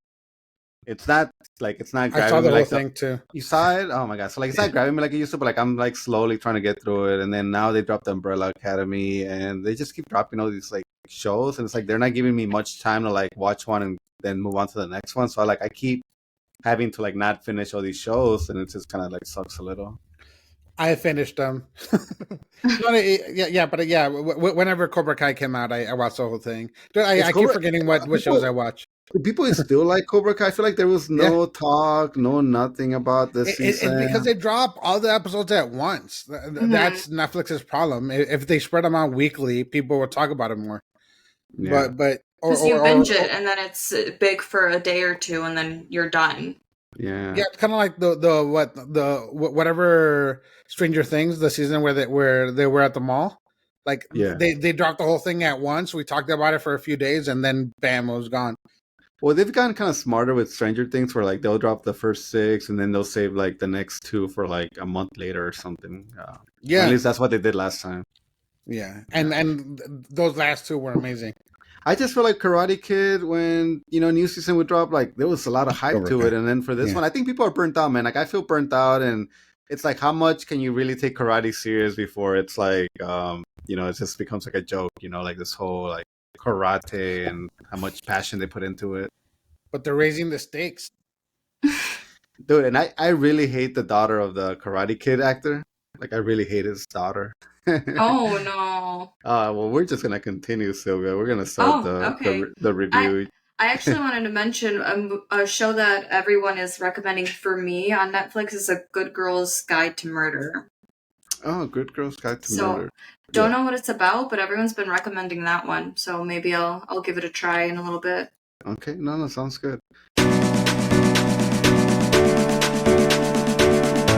it's not grabbing I saw the me whole thing too. You saw it? Oh my god! So like it's not grabbing me like it used to, but like I'm like slowly trying to get through it. And then now they dropped the Umbrella Academy, and they just keep dropping all these like shows, and it's like they're not giving me much time to like watch one and then move on to the next one. So I keep having to like not finish all these shows, and it just kind of like sucks a little. I finished them. Whenever Cobra Kai came out, I watched the whole thing. I keep forgetting what shows I watch. People still like Cobra Kai. I feel like there was no talk, no nothing about this season. It's because they drop all the episodes at once. That's Netflix's problem. If they spread them out weekly, people will talk about it more. Yeah. But because you binge it and then it's big for a day or two and then you're done. Yeah, it's kind of like the whatever Stranger Things, the season where they were at the mall. Like they dropped the whole thing at once. We talked about it for a few days and then bam, it was gone. Well, they've gotten kind of smarter with Stranger Things, where like they'll drop the first 6 and then they'll save like the next 2 for like a month later or something. At least that's what they did last time. Yeah, and those last 2 were amazing. I just feel like Karate Kid, when new season would drop, like there was a lot of hype to it, and then for this one, I think people are burnt out, man. Like I feel burnt out, and it's like how much can you really take karate serious before it's like it just becomes like a joke, like this whole like karate and how much passion they put into it. But they're raising the stakes. Dude, and I really hate the daughter of the Karate Kid actor. Like I really hate his daughter. Oh no. Well, we're just gonna continue, Sylvia. We're gonna start the review. I actually wanted to mention a show that everyone is recommending for me on Netflix is A Good Girl's Guide to Murder. Oh, Good Girl's Guide to Murder. Don't know what it's about, but everyone's been recommending that one. So maybe I'll give it a try in a little bit. Okay, no, sounds good.